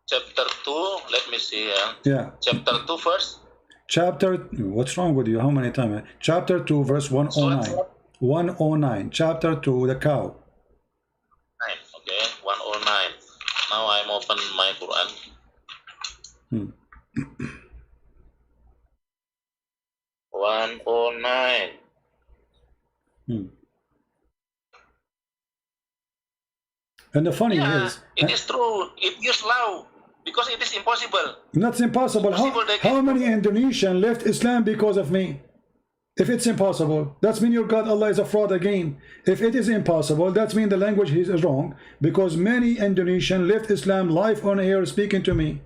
2. Let me see. Yeah. Chapter 2 first. What's wrong with you? How many times? Chapter 2, verse 109. 109. Chapter 2, the cow. Okay, 109. Now I'm open my Quran. 109. And the funny is, it is true. It is law because it is impossible. That's impossible. How many Indonesians left Islam because of me? If it's impossible, that's mean your God Allah is a fraud again. If it is impossible, that's mean the language is wrong, because many Indonesians left Islam live on air speaking to me.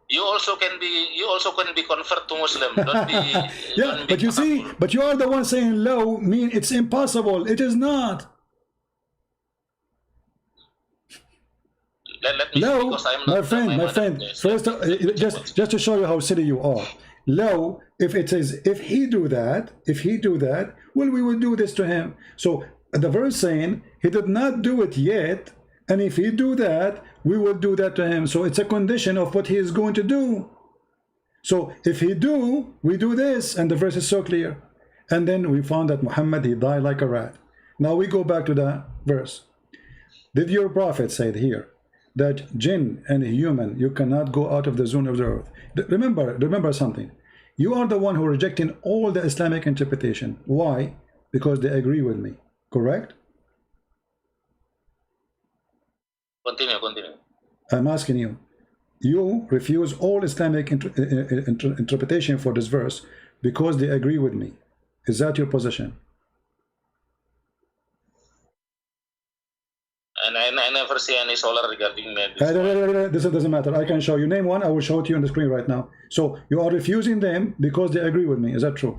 You also can be convert to Muslim. Don't be. Yeah, but you see, but you are the one saying law mean it's impossible. It is not. Let me Law, see, I'm not my friend. First, just to show you how silly you are. Law, if he do that, well, we will do this to him. So the verse saying he did not do it yet, and if he do that, we will do that to him. So it's a condition of what he is going to do. So if he do, we do this, and the verse is so clear. And then we found that Muhammad, he died like a rat. Now we go back to the verse. Did your prophet say here that jinn and human, you cannot go out of the zone of the earth? Remember something. You are the one who rejecting all the Islamic interpretation. Why? Because they agree with me. Correct? Continue. I'm asking you. You refuse all Islamic interpretation for this verse because they agree with me. Is that your position? And I never see any scholar regarding this doesn't matter. I can show you. Name one. I will show it to you on the screen right now. So you are refusing them because they agree with me. Is that true?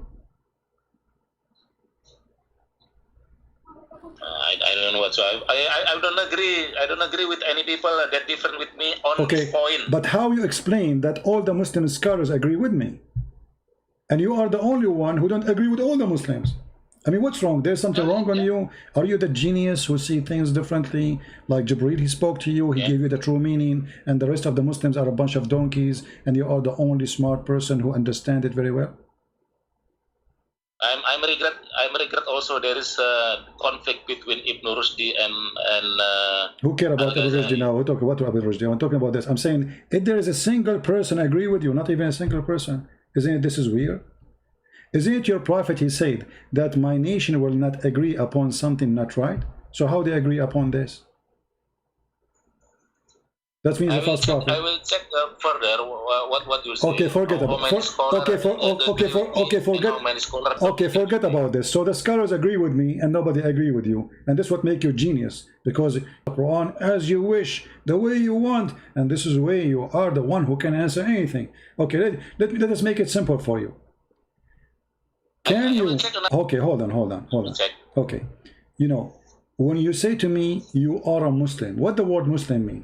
I don't know what. So I don't agree. I don't agree with any people that different with me on this point. But how you explain that all the Muslim scholars agree with me, and you are the only one who don't agree with all the Muslims? I mean, what's wrong? There's something wrong on you? Are you the genius who see things differently? Like Jibreel, he spoke to you, he gave you the true meaning, and the rest of the Muslims are a bunch of donkeys, and you are the only smart person who understands it very well? I regret also there is a conflict between Ibn Rushdi and who care about Ibn Rushdi now? We're talking about Ibn Rushdi. I'm talking about this. I'm saying if there is a single person agree with you, not even a single person, isn't it this is weird? Isn't it your prophet, he said that my nation will not agree upon something not right? So how they agree upon this? That means the false prophet. I will check further what you say. Okay, forget forget about this. So the scholars agree with me and nobody agree with you, and this is what make you genius, because the Quran as you wish, the way you want, and this is the way you are the one who can answer anything. Okay, let us make it simple for you. Can you? Okay, hold on. Okay, you know, when you say to me you are a Muslim, what the word Muslim mean?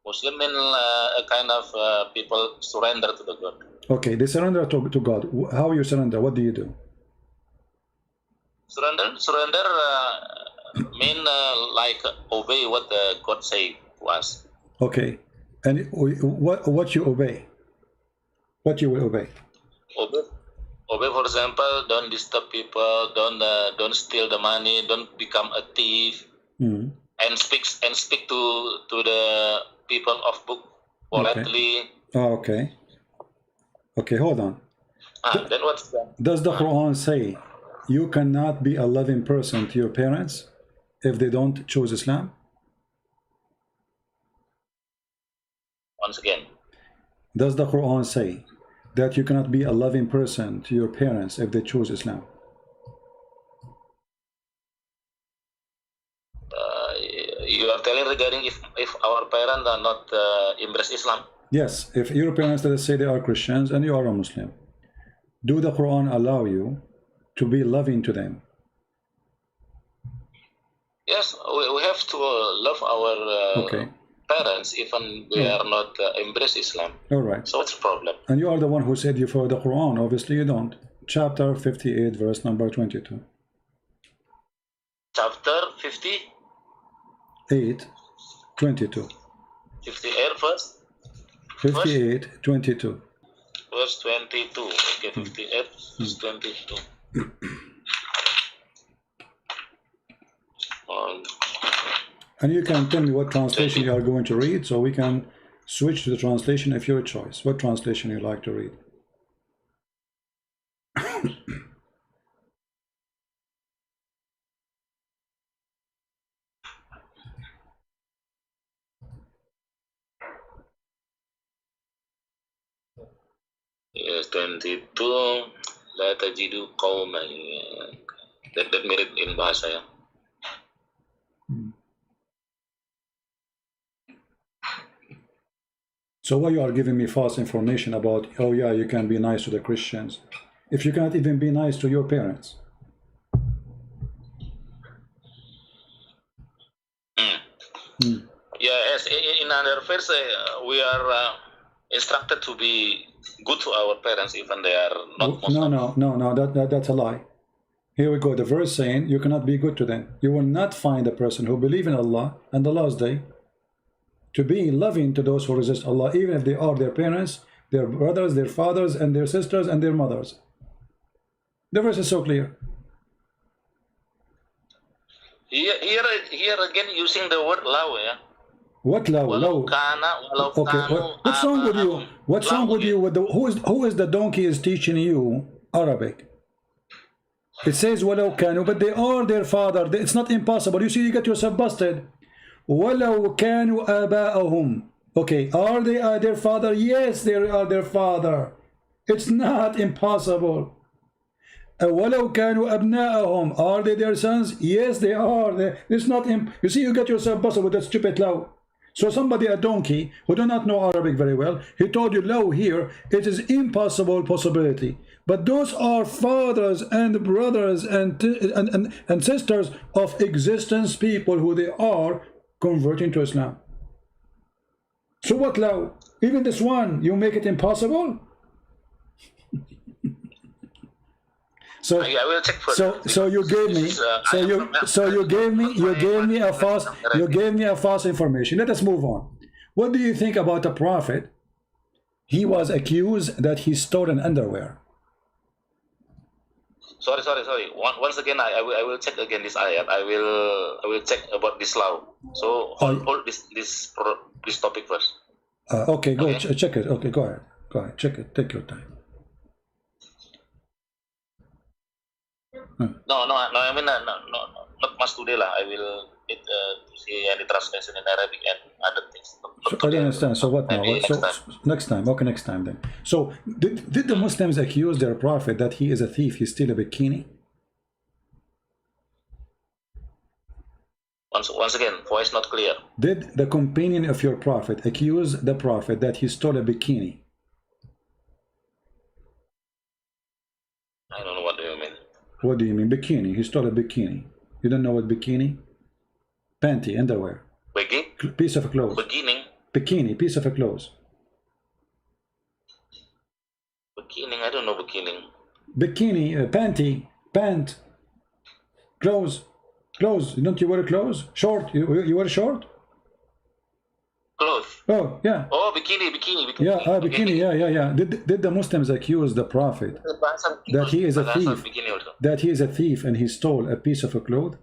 Muslim mean a kind of people surrender to the God. Okay, they surrender to God. How you surrender? What do you do? Surrender mean like obey what God say to us. Okay, and what you obey? What you will obey? Obey, for example, don't disturb people, don't steal the money, don't become a thief, and speak to the people of book politely. Okay. Okay, hold on. Then what's that? Does the Quran say you cannot be a loving person to your parents if they don't choose Islam? Once again. Does the Quran say that you cannot be a loving person to your parents if they choose Islam? You are telling regarding if our parents are not embrace Islam? Yes, if your parents, let's say they are Christians and you are a Muslim, do the Quran allow you to be loving to them? Yes, we have to love our parents, even they are not embrace Islam. All right. So what's the problem? And you are the one who said you follow the Quran. Obviously you don't. Chapter 58, verse number 22. Chapter 58, 22. 58 verse? 58, 22. Verse 22. Okay, 58, verse 22. And you can tell me what translation you are going to read, so we can switch to the translation of your choice. What translation you like to read? Yes, 22. La tajidu qawman. That merit in bahasa ya. So why you are giving me false information about, oh yeah, you can be nice to the Christians, if you cannot even be nice to your parents? Yes, in another verse, we are instructed to be good to our parents, even they are not Muslim. No, that's a lie. Here we go, the verse saying you cannot be good to them. You will not find a person who believes in Allah and the last day to be loving to those who resist Allah, even if they are their parents, their brothers, their fathers, and their sisters, and their mothers. The verse is so clear. Here again using the word law, yeah. What law? Law. Okay. What's wrong with you? What's wrong with you? With the, who is the donkey is teaching you Arabic? It says walau kanu, but they are their father. It's not impossible. You see, you get yourself busted. Walau kanu aba'ahum. Okay, are they their father? Yes, they are their father. It's not impossible. وَلَوْ كَانُوا أَبْنَاءَهُمْ. Are they their sons? Yes, they are. It's not. You see, you get yourself busted with that stupid law. So somebody, a donkey, who do not know Arabic very well, he told you law here, it is impossible possibility. But those are fathers and brothers and sisters of existence people who they are converting to Islam. So what law? Even this one, you make it impossible? So I will check for so you gave me you gave me a false information. Let us move on. What do you think about the prophet? He was accused that he stole an underwear. Sorry. Once again, I will check again this ayat. I will check about this law. So hold this topic first. Okay, go check it. Okay, go ahead, check it. Take your time. No. I mean, no, not much today lah. I will need to see any translation in Arabic and other things. So, I don't understand. So what now? Next time. Okay, next time then. So did the Muslims accuse their prophet that he is a thief? He stole a bikini? Once again, voice not clear. Did the companion of your prophet accuse the prophet that he stole a bikini? I don't know what do you mean. What do you mean bikini? He stole a bikini. You don't know what bikini? Panty, underwear. Piece of clothes. Bikini, piece of clothes. Bikini, I don't know bikini. Bikini, panty, pant, clothes. Don't you wear clothes? Short, you wear short? Clothes. Oh, yeah. Oh, bikini. Yeah, bikini, yeah. Did the Muslims accuse the prophet that he is a thief? That he is a thief and he stole a piece of a cloth?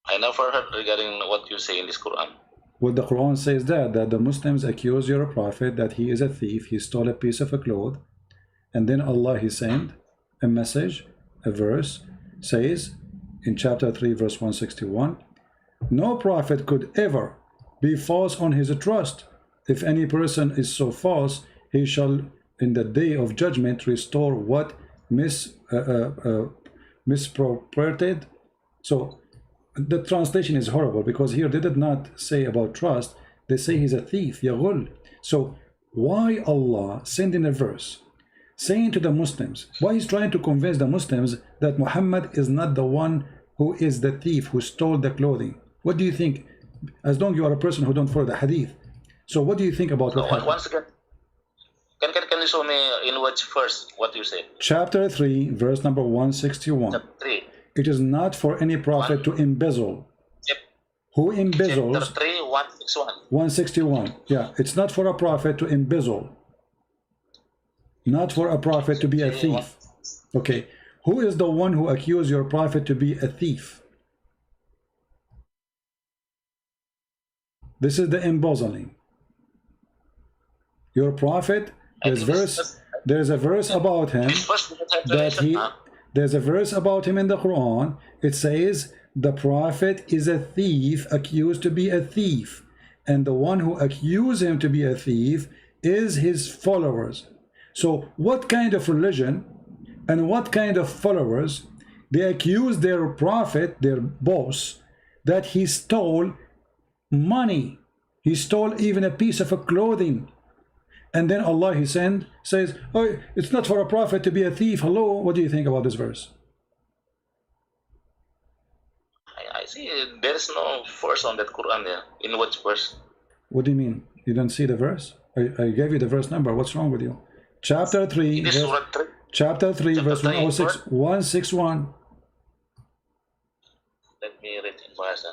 I never heard regarding what you say in this Quran. Well, the Quran says that the Muslims accuse your prophet that he is a thief, he stole a piece of a cloth, and then Allah, he sent a message, a verse, says in chapter 3, verse 161, no prophet could ever be false on his trust. If any person is so false, he shall in the day of judgment restore what misappropriated. So the translation is horrible, because here they did not say about trust, they say he's a thief, yaghul. So why Allah sending a verse saying to the Muslims, why he's trying to convince the Muslims that Muhammad is not the one who is the thief who stole the clothing? What do you think? As long as you are a person who don't follow the hadith. So what do you think about what happened? Once again, can you show me in which verse what you said? Chapter 3, verse number 161. Chapter 3. It is not for any prophet to embezzle. Who embezzles? Chapter 3, 161. 161. Yeah, it's not for a prophet to embezzle. Not for a prophet to be a thief. Okay. Who is the one who accused your prophet to be a thief? This is the embezzling. Your prophet, there's a verse about him that there's a verse about him in the Quran. It says the prophet is a thief, accused to be a thief, and the one who accused him to be a thief is his followers. So what kind of religion and what kind of followers, they accuse their prophet, their boss, that he stole money, he stole even a piece of a clothing, and then Allah he says, oh, it's not for a prophet to be a thief. Hello, what do you think about this verse? I see there is no verse on that Quran there. In which verse? What do you mean? You don't see the verse? I gave you the verse number. What's wrong with you? Chapter 3, chapter 3, verse 106, 161. Let me read in verse.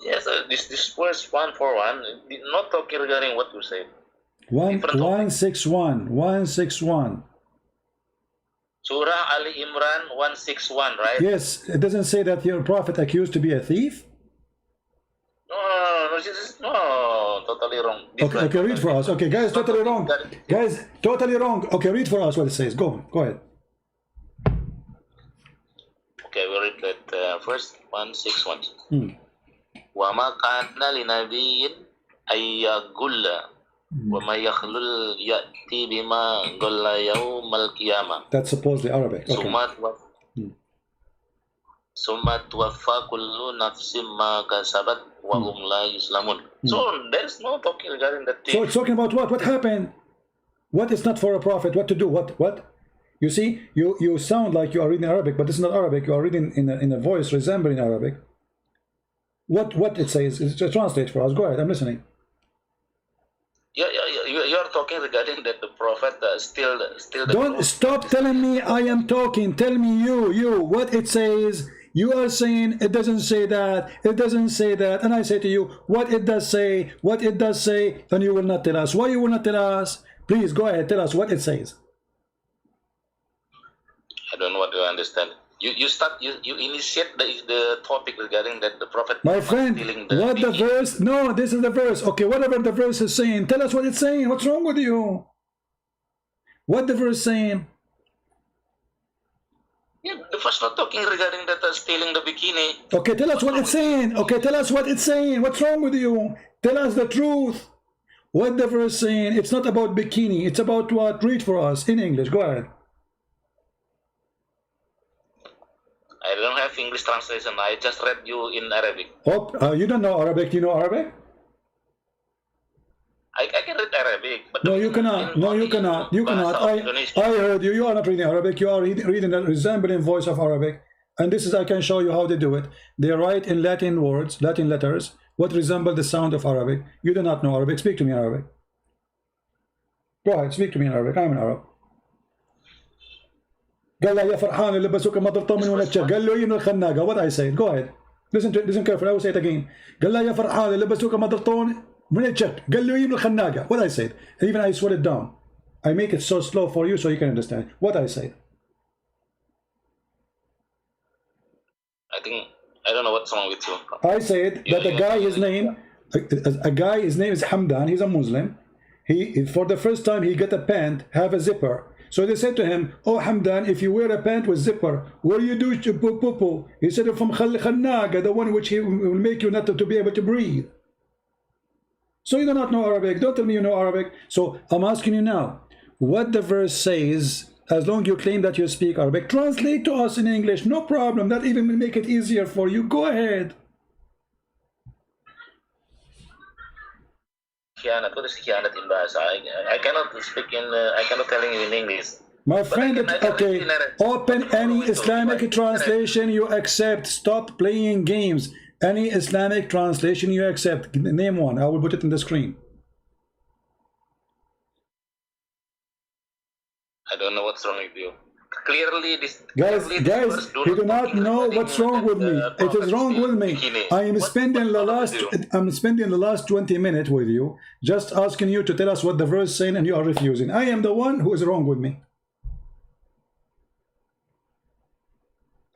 Yes, this verse 141 did not talk regarding what you said. 161, 161. Surah Ali Imran 161, right? Yes, it doesn't say that your prophet accused to be a thief. No, this is totally wrong. Okay, read for us. Okay, guys, totally wrong. Guys, totally wrong. Okay, read for us what it says. Go ahead. Okay, we read that verse 161. وَمَا كَانَ لِنَبِيٍّ أَن يَغُلَّ وَمَا يَخْلُلْ يَأْتِي بِمَا غَلَّ يَوْمَ الْقِيَامَةِ. That's supposedly Arabic. Okay. ثُمَّ تُوَفَّى كُلُّ نَفْسٍ مَا كَسَبَتْ وَهُمْ لَا يُظْلَمُونَ. So there is no talking regarding that thing. So it's talking about what? What happened? What is not for a prophet? What to do? What? You see, you sound like you are reading Arabic, but this is not Arabic. You are reading in a voice resembling Arabic. What it says is just translate for us. Go ahead, I'm listening. You are talking regarding that the prophet still the Don't stop telling me I am talking. Tell me you what it says. You are saying it doesn't say that, it doesn't say that, and I say to you what it does say, and you will not tell us. Why you will not tell us? Please go ahead, tell us what it says. I don't know what you understand. You initiate the topic regarding that the prophet. My friend, what the verse? No, this is the verse. Okay, whatever the verse is saying, tell us what it's saying. What's wrong with you? What the verse saying? Yeah, the first not talking regarding that stealing the bikini. Okay, tell us what it's saying. Okay, tell us what it's saying. What's wrong with you? Tell us the truth. What the verse saying? It's not about bikini. It's about what? Read for us in English. Go ahead. I don't have English translation. I just read you in Arabic. Oh, you don't know Arabic. Do you know Arabic? I can read Arabic. But no, you cannot. No, you cannot. You cannot. I heard you. You are not reading Arabic. You are reading the resembling voice of Arabic. And this is, I can show you how they do it. They write in Latin words, Latin letters, what resemble the sound of Arabic. You do not know Arabic. Speak to me in Arabic. Go ahead. Speak to me in Arabic. I'm an Arab. قال له يا فرحان اللي لبسوك مضرطه من ونتشا قال له يمن الخناقه. What I said. Go ahead. Listen carefully. I will say it again. قال له يا فرحان اللي لبسوك مضرطون من الشك قال له يمن الخناقه. What I said. Even I slow it down. I make it so slow for you so you can understand what I said. I don't know what's wrong with you. I said that a guy his name is Hamdan. He's a Muslim. He for the first time he got a pant have a zipper. So they said to him, oh Hamdan, if you wear a pant with zipper, what do you do to poo? He said, from khannaga, the one which he will make you not to be able to breathe. So you do not know Arabic. Don't tell me you know Arabic. So I'm asking you now, what the verse says As long you claim that you speak Arabic, translate to us in English, no problem. That even will make it easier for you. Go ahead. Khianat, what is khianat in Bahasa? I cannot speak in, I cannot tell you in English. My friend, okay, open any Islamic translation you accept. Stop playing games. Any Islamic translation you accept. Name one. I will put it in the screen. I don't know what's wrong with you. Clearly, Guys, you do not know what's wrong with me. It is wrong with me. I'm spending the last 20 minutes with you, just asking you to tell us what the verse is saying, and you are refusing. I am the one who is wrong with me.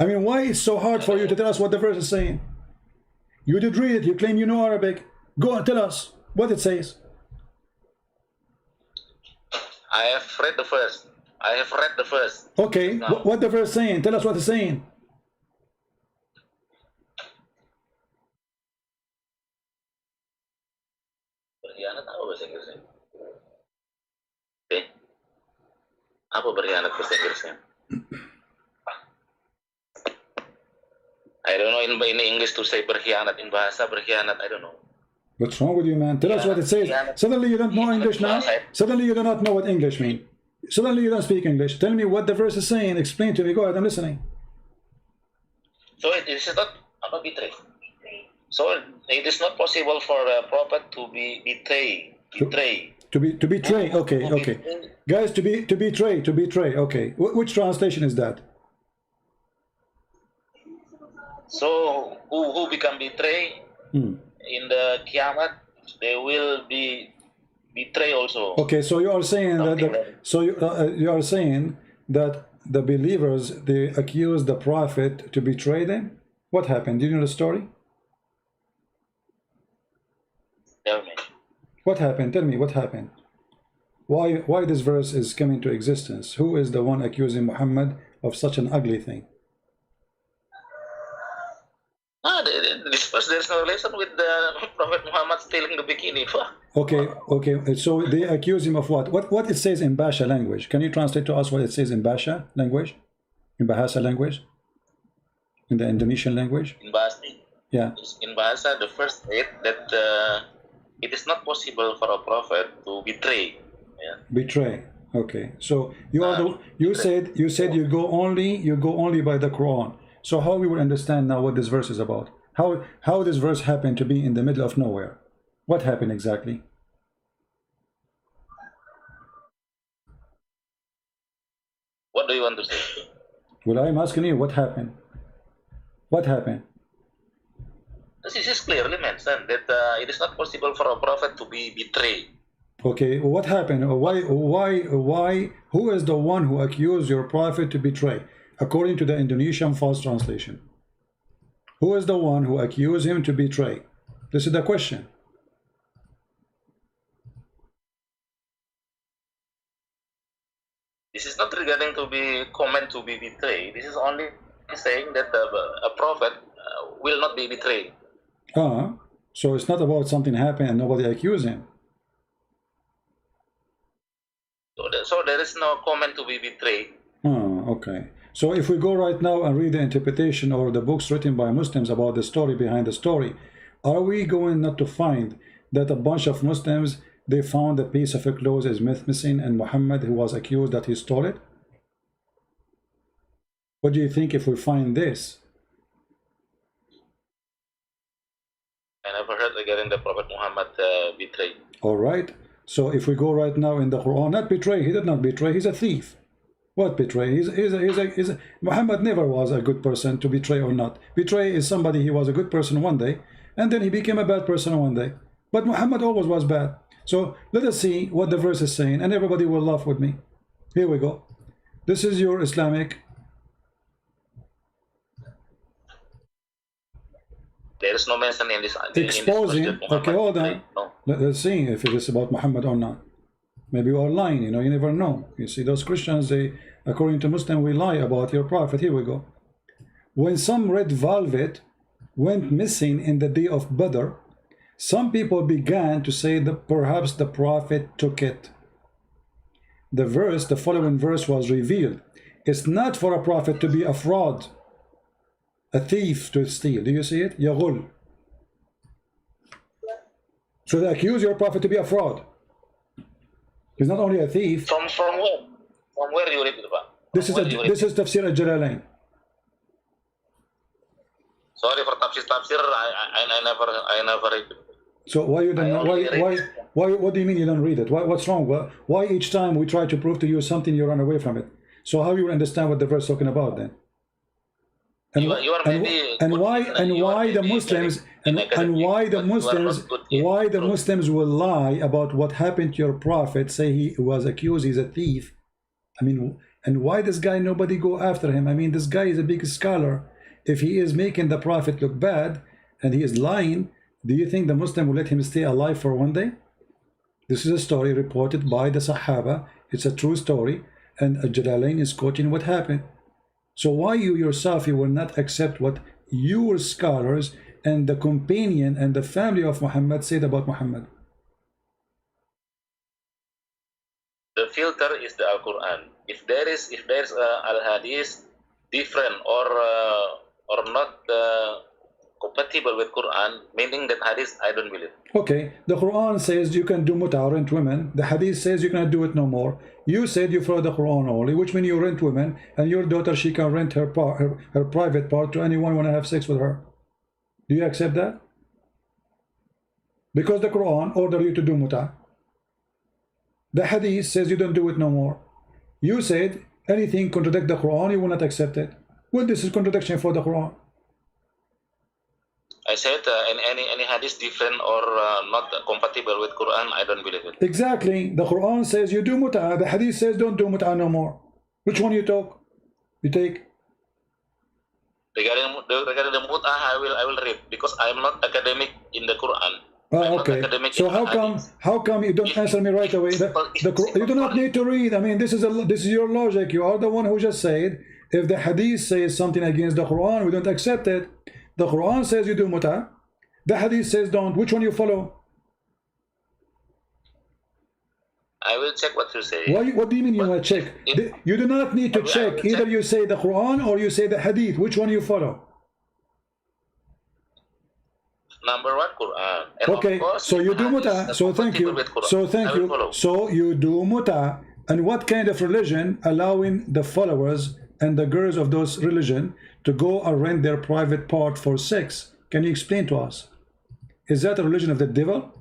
I mean, why it's so hard for you to tell us what the verse is saying? You did read it. You claim you know Arabic. Go and tell us what it says. I have read the verse. I have read the verse. Okay, what the verse saying? Tell us what it's saying. Berkhianat apa bahasa Inggrisnya? Okay. Apa berkhianat bahasa Inggrisnya? I don't know in English to say berkhianat. In bahasa berkhianat, I don't know. What's wrong with you, man? Tell us what it says. Suddenly you don't know English now? Suddenly you do not know what English means. Suddenly you don't speak English. Tell me what the verse is saying. Explain to me. Go ahead, I'm listening. So it is not betray. So it is not possible for a prophet to be betray. To betray. Okay. Guys, to betray. Okay. Which translation is that? So who become betray in the Qiyamah, they will be betray also. Okay, so you are saying you are saying that the believers, they accuse the prophet to betray them. What happened? Do you know the story? Tell me. What happened? Tell me what happened. Why this verse is coming to existence? Who is the one accusing Muhammad of such an ugly thing? This verse, there's no relation with the Prophet Muhammad stealing the bikini. Okay. So they accuse him of what? What it says in Basha language? Can you translate to us what it says in Basha language? In Bahasa language? In the Indonesian language? In Bahasa. Yeah. In Bahasa, the first state that it is not possible for a prophet to betray. Yeah. Betray. Okay. So you said you go only by the Quran. So how we will understand now what this verse is about? How this verse happened to be in the middle of nowhere? What happened exactly? What do you want to say? Well, I'm asking you, what happened? What happened? This is clearly mentioned that it is not possible for a prophet to be betrayed. Okay, what happened? Why? Who is the one who accused your prophet to betray? According to the Indonesian false translation, who is the one who accused him to betray? This is the question. This is not regarding to be comment to be betrayed. This is only saying that a prophet will not be betrayed. So it's not about something happened and nobody accused him. So there is no comment to be betrayed. Okay. So if we go right now and read the interpretation or the books written by Muslims about the story behind the story, are we going not to find that a bunch of Muslims, they found a piece of a clothes is missing and Muhammad, who was accused that he stole it? What do you think if we find this? I never heard regarding the Prophet Muhammad betrayed. All right. So if we go right now in the Quran, not betray, he did not betray, he's a thief. What betray? Muhammad never was a good person to betray or not. Betray is somebody, he was a good person one day, and then he became a bad person one day. But Muhammad always was bad. So let us see what the verse is saying, and everybody will laugh with me. Here we go. This is your Islamic. There is no mention in this. Exposing. In this okay, hold on. No. Let's see if it is about Muhammad or not. Maybe you are lying, you know, you never know. You see, those Christians, they, according to Muslim, we lie about your prophet. Here we go. When some red velvet went missing in the day of Badr, some people began to say that perhaps the prophet took it. the verse, the following verse was revealed. It's not for a prophet to be a fraud, a thief to steal. Do you see it? يغل. So they accuse your prophet to be a fraud. He's not only a thief. From where? From where you read it, Pak? This is Tafsir al-Jalalain. Sorry for tafsir. I never read it. So why you don't? Why? What do you mean you don't read it? What's wrong? Why each time we try to prove to you something you run away from it? So how you will understand what the verse is talking about then? And why the Muslims will lie about what happened to your prophet? Say he was accused, he's a thief. I mean, and why this guy nobody go after him? I mean, this guy is a big scholar. If he is making the prophet look bad and he is lying, do you think the Muslim will let him stay alive for one day? This is a story reported by the Sahaba. It's a true story, and Jalalain is quoting what happened. So why you yourself, you will not accept what your scholars and the companion and the family of Muhammad said about Muhammad? The filter is the Al-Quran. If there is Al-Hadith different or not compatible with Quran, meaning that Hadith I don't believe. Okay, the Quran says you can do mut'ah, rent women. The Hadith says you cannot do it no more. You said you follow the Quran only, which means you rent women, and your daughter, she can rent her private part to anyone who want to have sex with her. Do you accept that? Because the Quran order you to do mut'ah. The Hadith says you don't do it no more. You said anything contradict the Quran, you will not accept it. Well, this is contradiction for the Quran. I said any hadith different or not compatible with Quran, I don't believe it. Exactly. The Quran says you do mut'ah. The hadith says don't do mut'ah no more. Which one you take? Regarding the mut'ah, I will read because I am not academic in the Quran. Okay. So how come you don't answer me right away? You do not need to read. I mean, this is your logic. You are the one who just said if the hadith says something against the Quran, we don't accept it. The Quran says you do mut'ah. The hadith says don't. Which one you follow? I will check what you say. What do you mean you want to check? You do not need to check. Either you say the Quran or you say the hadith. Which one you follow? Number one, Quran. And okay, course, so you do mut'ah. So thank you. So thank you. So you do mut'ah. And what kind of religion allowing the followers and the girls of those religion to go and rent their private part for sex? Can you explain to us? Is that a religion of the devil?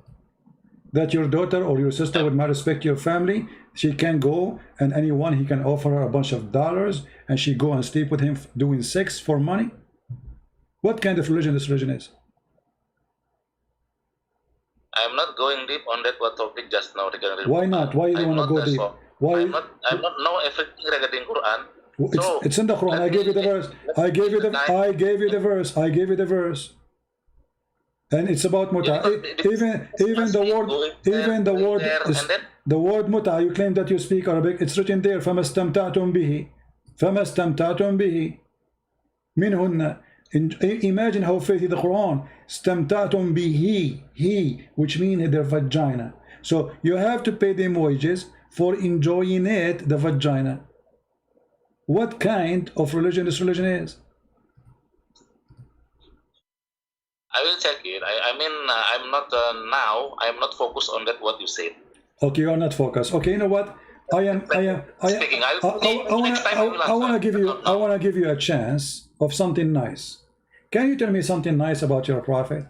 That your daughter or your sister would not respect your family? She can go and anyone, he can offer her a bunch of dollars and she go and sleep with him doing sex for money? What kind of religion this religion is? I'm not going deep on that topic just now. Why not? Why you don't want to go deep? Why? I'm not know everything regarding Quran. It's in the Quran. I gave you the verse. I gave you the verse. And it's about mut'ah. Even the word mut'ah, you claim that you speak Arabic. It's written there. فَمَسْتَمْتَعْتُمْ بِهِ مِنْهُنَّ. Imagine how faithful the Quran. Stamtatum bihi, he, which means their vagina. So you have to pay them wages for enjoying it, the vagina. What kind of religion this religion is? I will check it. I mean, I'm not now. I'm not focused on that. What you said. Okay, you are not focused. Okay, you know what? I want to give you a chance of something nice. Can you tell me something nice about your prophet?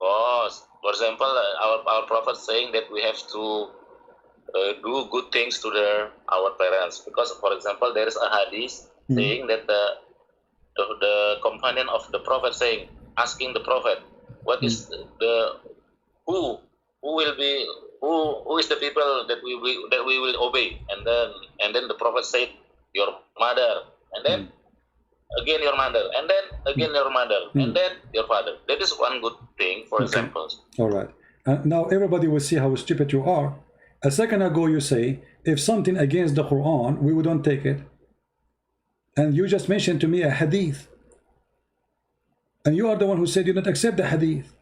For example, our prophet saying that we have to do good things to our parents, because, for example, there is a hadith saying that the companion of the prophet asking the prophet, what is who is the people that we will obey, and then the prophet said your mother, and then again your mother, and then again your mother, and then your father. That is one good thing, for example. All right. Now everybody will see how stupid you are. A second ago you say, if something against the Quran, we wouldn't take it. And you just mentioned to me a hadith. And you are the one who said you don't accept the hadith.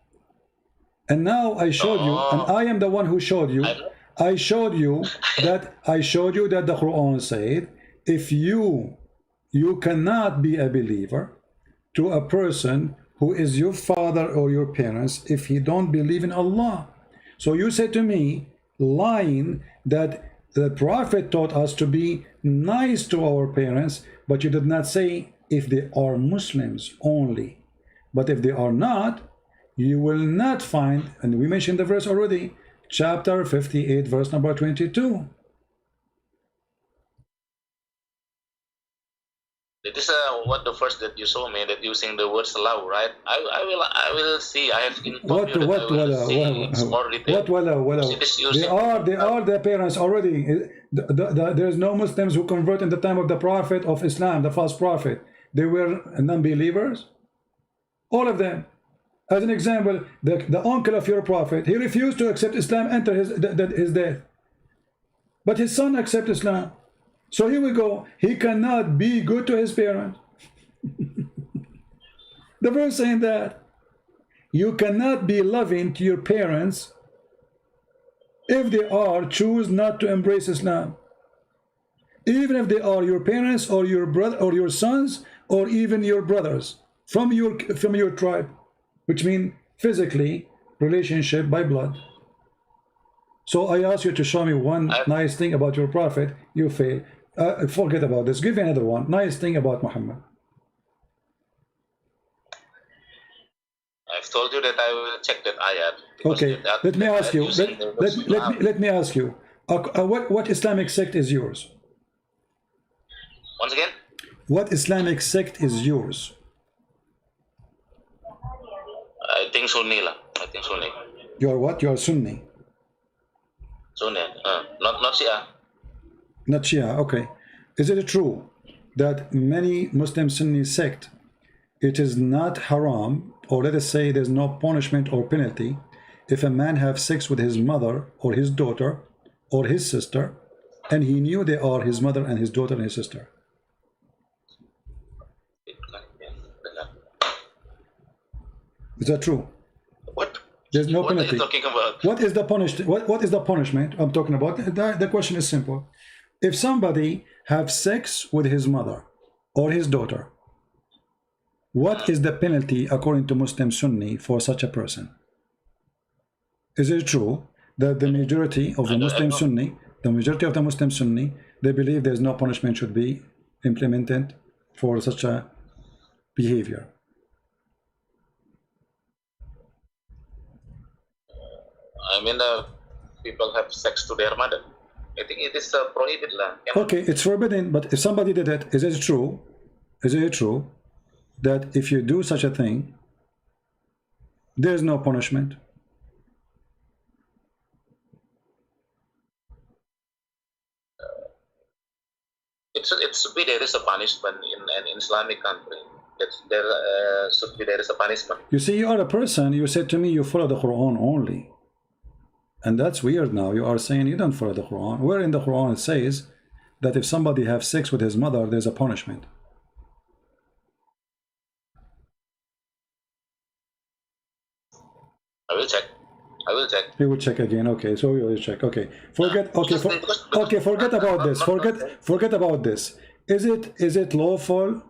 And now I showed you, and I am the one who showed you. I showed you that the Quran said, if you cannot be a believer to a person who is your father or your parents if he don't believe in Allah. So you said to me, lying, that the Prophet taught us to be nice to our parents, but you did not say if they are Muslims only. But if they are not, you will not find, and we mentioned the verse already, chapter 58, verse number 22. It is what the first that you show me, that using the words allow, right? I will see. I have informed you that I will see more detail. They are the parents already. There's no Muslims who convert in the time of the Prophet of Islam, the false prophet. They were non-believers. All of them. As an example, the uncle of your prophet, he refused to accept Islam until his death. But his son accepted Islam. So here we go. He cannot be good to his parents. The verse saying that you cannot be loving to your parents if they choose not to embrace Islam. Even if they are your parents or your brother or your sons or even your brothers from your tribe, which means physically relationship by blood. So I ask you to show me one nice thing about your prophet. You fail. Forget about this. Give me another one. Nice thing about Muhammad. I've told you that I will check that ayat. Okay. Let me ask you. Let me ask you. What Islamic sect is yours? Once again. What Islamic sect is yours? I think Sunni lah. I think Sunni. You are what? You are Sunni. Sunni. Not Shia. Not Shia. Okay. Is it true that many Muslim Sunni sect, it is not haram, or let us say there's no punishment or penalty if a man have sex with his mother or his daughter or his sister, and he knew they are his mother and his daughter and his sister? Is that true? What? There's no penalty. What are you talking about? What is the what is the punishment I'm talking about? The question is simple. If somebody have sex with his mother or his daughter, what is the penalty according to Muslim Sunni for such a person? Is it true that the majority of the Muslim Sunni, they believe there's no punishment should be implemented for such a behavior? I mean, people have sex to their mother. I think it is prohibited lah. Okay, it's forbidden, but if somebody did it, is it true? Is it true that if you do such a thing, there's no punishment? It should be there is a punishment in an Islamic country. There should be there is a punishment. You see, you are a person. You said to me you follow the Quran only. And that's weird now. You are saying you don't follow the Quran. Where in the Quran it says that if somebody has sex with his mother, there's a punishment? I will check. You will check again. Okay, so you will check. Okay, forget. Okay, forget about this. Forget about this. Is it lawful?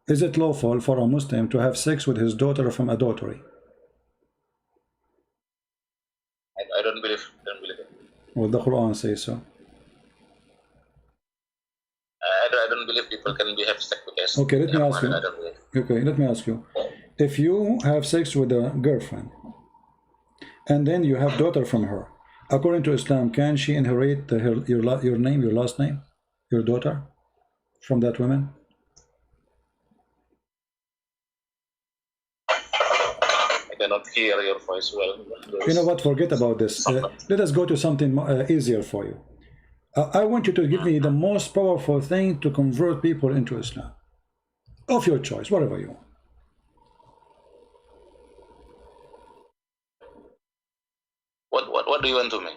Is it lawful for a Muslim to have sex with his daughter from adultery? I don't believe it. Well, the Quran says so. I don't believe people can have sex with us. Okay, let me ask you. Okay, let me ask you. If you have sex with a girlfriend, and then you have daughter from her, according to Islam, can she inherit your name, your last name, your daughter, from that woman? I cannot hear your voice well. You know what? Forget about this. Let us go to something easier for you. I want you to give me the most powerful thing to convert people into Islam, of your choice, whatever you want. What do you want to me?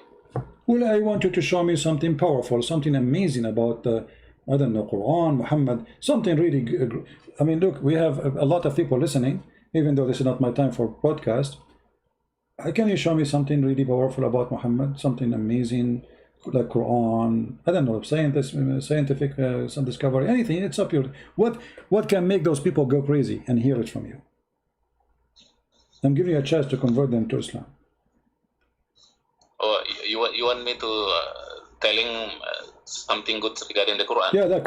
Well, I want you to show me something powerful, something amazing about I don't know, Quran, Muhammad, something really good. I mean, look, we have a lot of people listening, even though this is not my time for podcast. Can you show me something really powerful about Muhammad? Something amazing, like Quran? I don't know, scientific, some discovery, anything. It's up your. What can make those people go crazy and hear it from you? I'm giving you a chance to convert them to Islam. Oh, you want me to telling something good regarding the Quran? Yeah, like,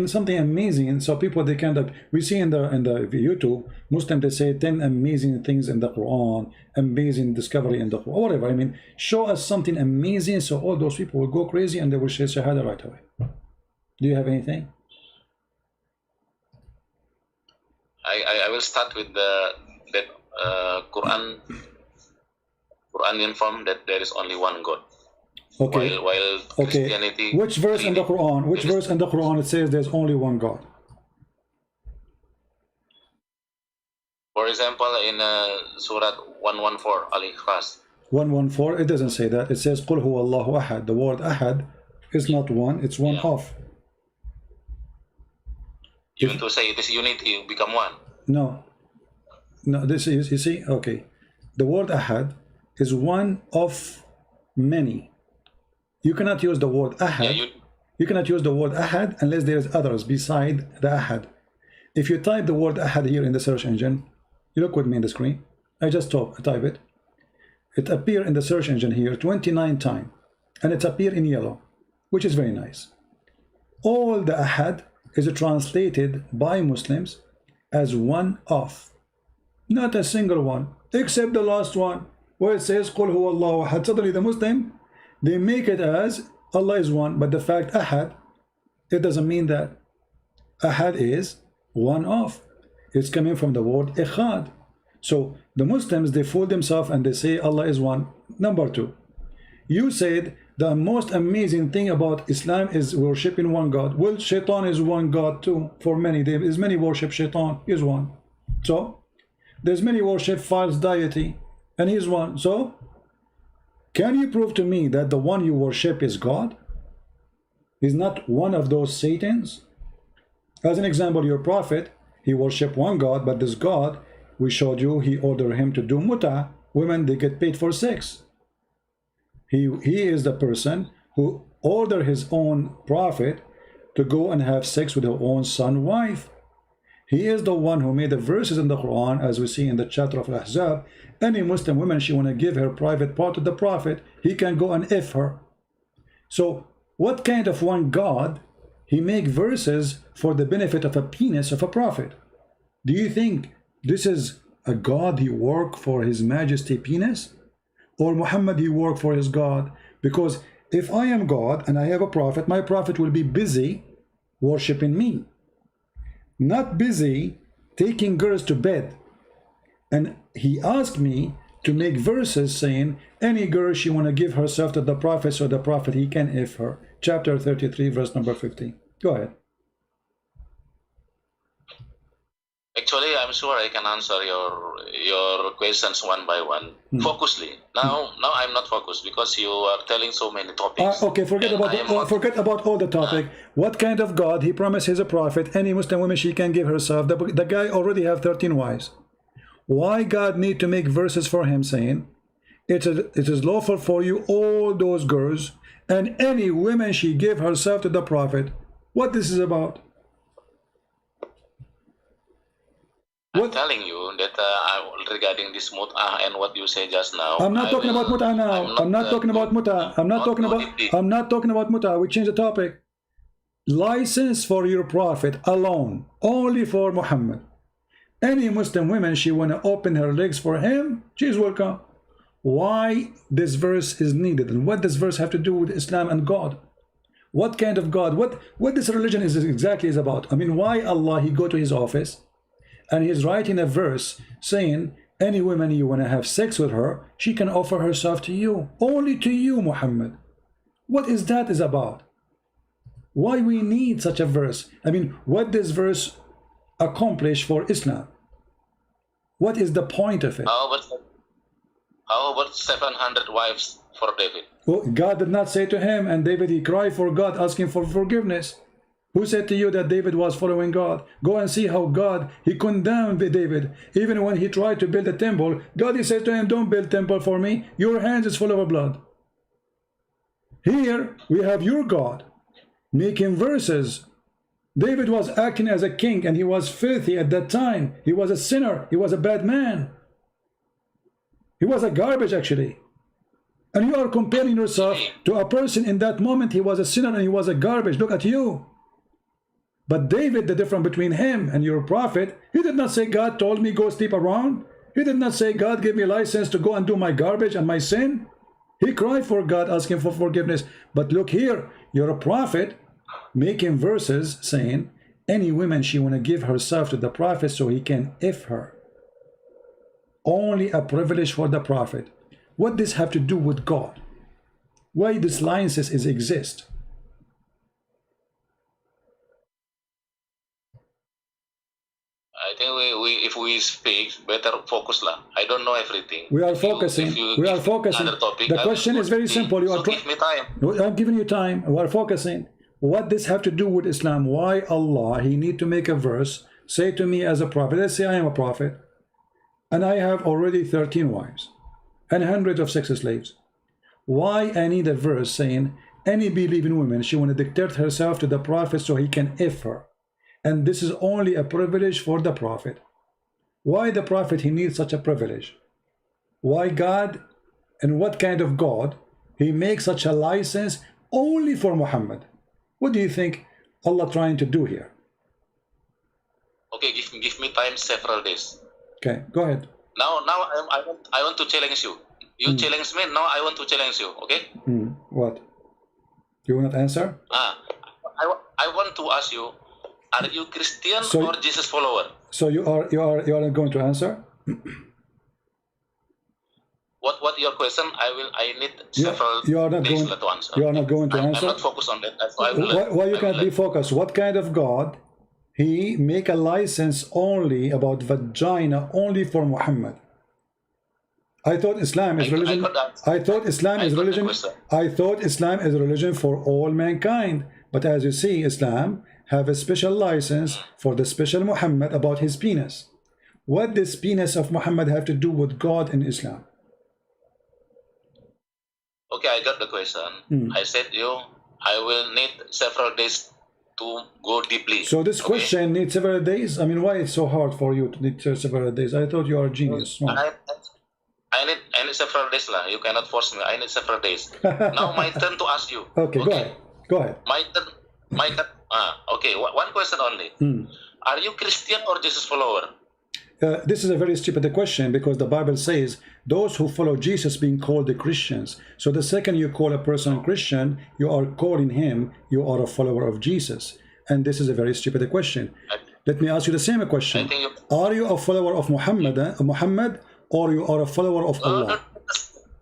something amazing. And so people, they kind of, we see in the YouTube, Muslims, they say 10 amazing things in the Quran, amazing discovery in the Quran, whatever. I mean, show us something amazing, so all those people will go crazy and they will say Shahada right away. Do you have anything? I will start with that Quran inform that there is only one God. Okay. While Christianity. Which verse in the Quran? Which verse in the Quran it says there's only one God? For example, in Surah 114, Al-Ikhlas. 114. It doesn't say that. It says Qul huwa Allahu ahad. The word ahad is not one. It's one of. You want to say it is unity, you become one? No. No. This is, you see. Okay. The word ahad is one of many. You cannot use the word ahad. Yeah, you cannot use the word ahad unless there is others beside the ahad. If you type the word ahad here in the search engine, you look with me in the screen. I just type it. It appears in the search engine here 29 times, and it appears in yellow, which is very nice. All the ahad is translated by Muslims as one of, not a single one, except the last one where it says Qul huwa Allahu ahad. Suddenly the Muslim, they make it as Allah is one, but the fact ahad, it doesn't mean that. Ahad is one of. It's coming from the word ikhad. So the Muslims, they fool themselves and they say Allah is one. Number two, you said the most amazing thing about Islam is worshiping one God. Well, Shaitan is one God too. For many, there is many worship Shaitan, he is one. So there's many worship false deity, and he is one. So can you prove to me that the one you worship is God? Is not one of those Satans? As an example, your prophet, he worshiped one God, but this God, we showed you, he ordered him to do muta. Women, they get paid for sex. He is the person who ordered his own prophet to go and have sex with her own son wife. He is the one who made the verses in the Quran, as we see in the chapter of Al-Ahzab. Any Muslim woman, she want to give her private part to the prophet, he can go and F her. So what kind of one God he make verses for the benefit of a penis of a prophet? Do you think this is a God he work for his majesty penis? Or Muhammad he work for his God? Because if I am God and I have a prophet, my prophet will be busy worshiping me, not busy taking girls to bed. And he asked me to make verses saying any girl she want to give herself to the prophet, so the prophet he can F her. Chapter 33 verse number 15. Go ahead. Actually, I'm sure I can answer your questions one by one, focusly. Now I'm not focused because you are telling so many topics. Okay, forget about all the topic. What kind of God he promises a prophet? Any Muslim woman she can give herself. The guy already have 13 wives. Why God need to make verses for him saying it is lawful for you all those girls and any woman she give herself to the prophet? What this is about? I'm telling you that regarding this mut'ah and what you say just now. I'm not talking about mut'ah now. I'm not talking about mut'ah. I'm not talking about mut'ah. We change the topic. License for your prophet alone, only for Muhammad. Any Muslim woman she want to open her legs for him, she's welcome. Why this verse is needed, and what does verse have to do with Islam and God? What kind of God? What this religion is exactly about? I mean, why Allah he go to his office and he's writing a verse saying any woman you want to have sex with her, she can offer herself to you, only to you, Muhammad. What is that is about? Why we need such a verse? I mean, what does verse accomplish for Islam? What is the point of it? How about 700 wives for David? Well, God did not say to him, and David he cried for God, asking for forgiveness. Who said to you that David was following God? Go and see how God, he condemned David. Even when he tried to build a temple, God, he said to him, don't build temple for me. Your hands is full of blood. Here we have your God making verses. David was acting as a king and he was filthy at that time. He was a sinner. He was a bad man. He was a garbage actually. And you are comparing yourself to a person in that moment. He was a sinner and he was a garbage. Look at you. But David, the difference between him and your prophet, he did not say God told me go sleep around. He did not say God gave me license to go and do my garbage and my sin. He cried for God, asking for forgiveness. But look here, you're a prophet making verses saying any woman she want to give herself to the prophet so he can if her. Only a privilege for the prophet. What does this have to do with God? Why these licenses exist? I think if we speak, better focus lah. I don't know everything. We are focusing. We are focusing. Topic, the question is very simple. You are give me time. I'm giving you time. We are focusing. What does have to do with Islam? Why Allah, he need to make a verse, say to me as a prophet, let's say I am a prophet, and I have already 13 wives, and hundreds of sex slaves. Why I need a verse saying, any believing woman, she want to dictate herself to the prophet so he can if her. And this is only a privilege for the prophet. Why the prophet, he needs such a privilege? Why God, and what kind of God, he makes such a license only for Muhammad? What do you think Allah trying to do here? Okay, give me time several days. Okay, go ahead. Now I want to challenge you. You challenge me, now I want to challenge you, okay? What? You will not answer? I want to ask you, are you Christian or Jesus follower? So you are not going to answer? What your question? I need several you are not days going, to answer. You are not going to answer? I'm not focused on that. Why you cannot be focused? What kind of God he make a license only about vagina only for Muhammad? I thought Islam is religion. I thought Islam is religion. I thought Islam is a religion for all mankind. But as you see, Islam have a special license for the special Muhammad about his penis. What does penis of Muhammad have to do with God in Islam? Okay, I got the question. I said I will need several days to go deeply. So this question needs several days? I mean, why it's so hard for you to need several days? I thought you are a genius. I need several days lah. You cannot force me. I need several days. Now my turn to ask you. Okay, go ahead. My turn. Okay, one question only. Are you Christian or Jesus follower? This is a very stupid question, because the Bible says those who follow Jesus being called the Christians. So the second you call a person Christian, you are calling him, you are a follower of Jesus. And this is a very stupid question. Let me ask you the same question. Are you a follower of Muhammad, or you are a follower of Allah?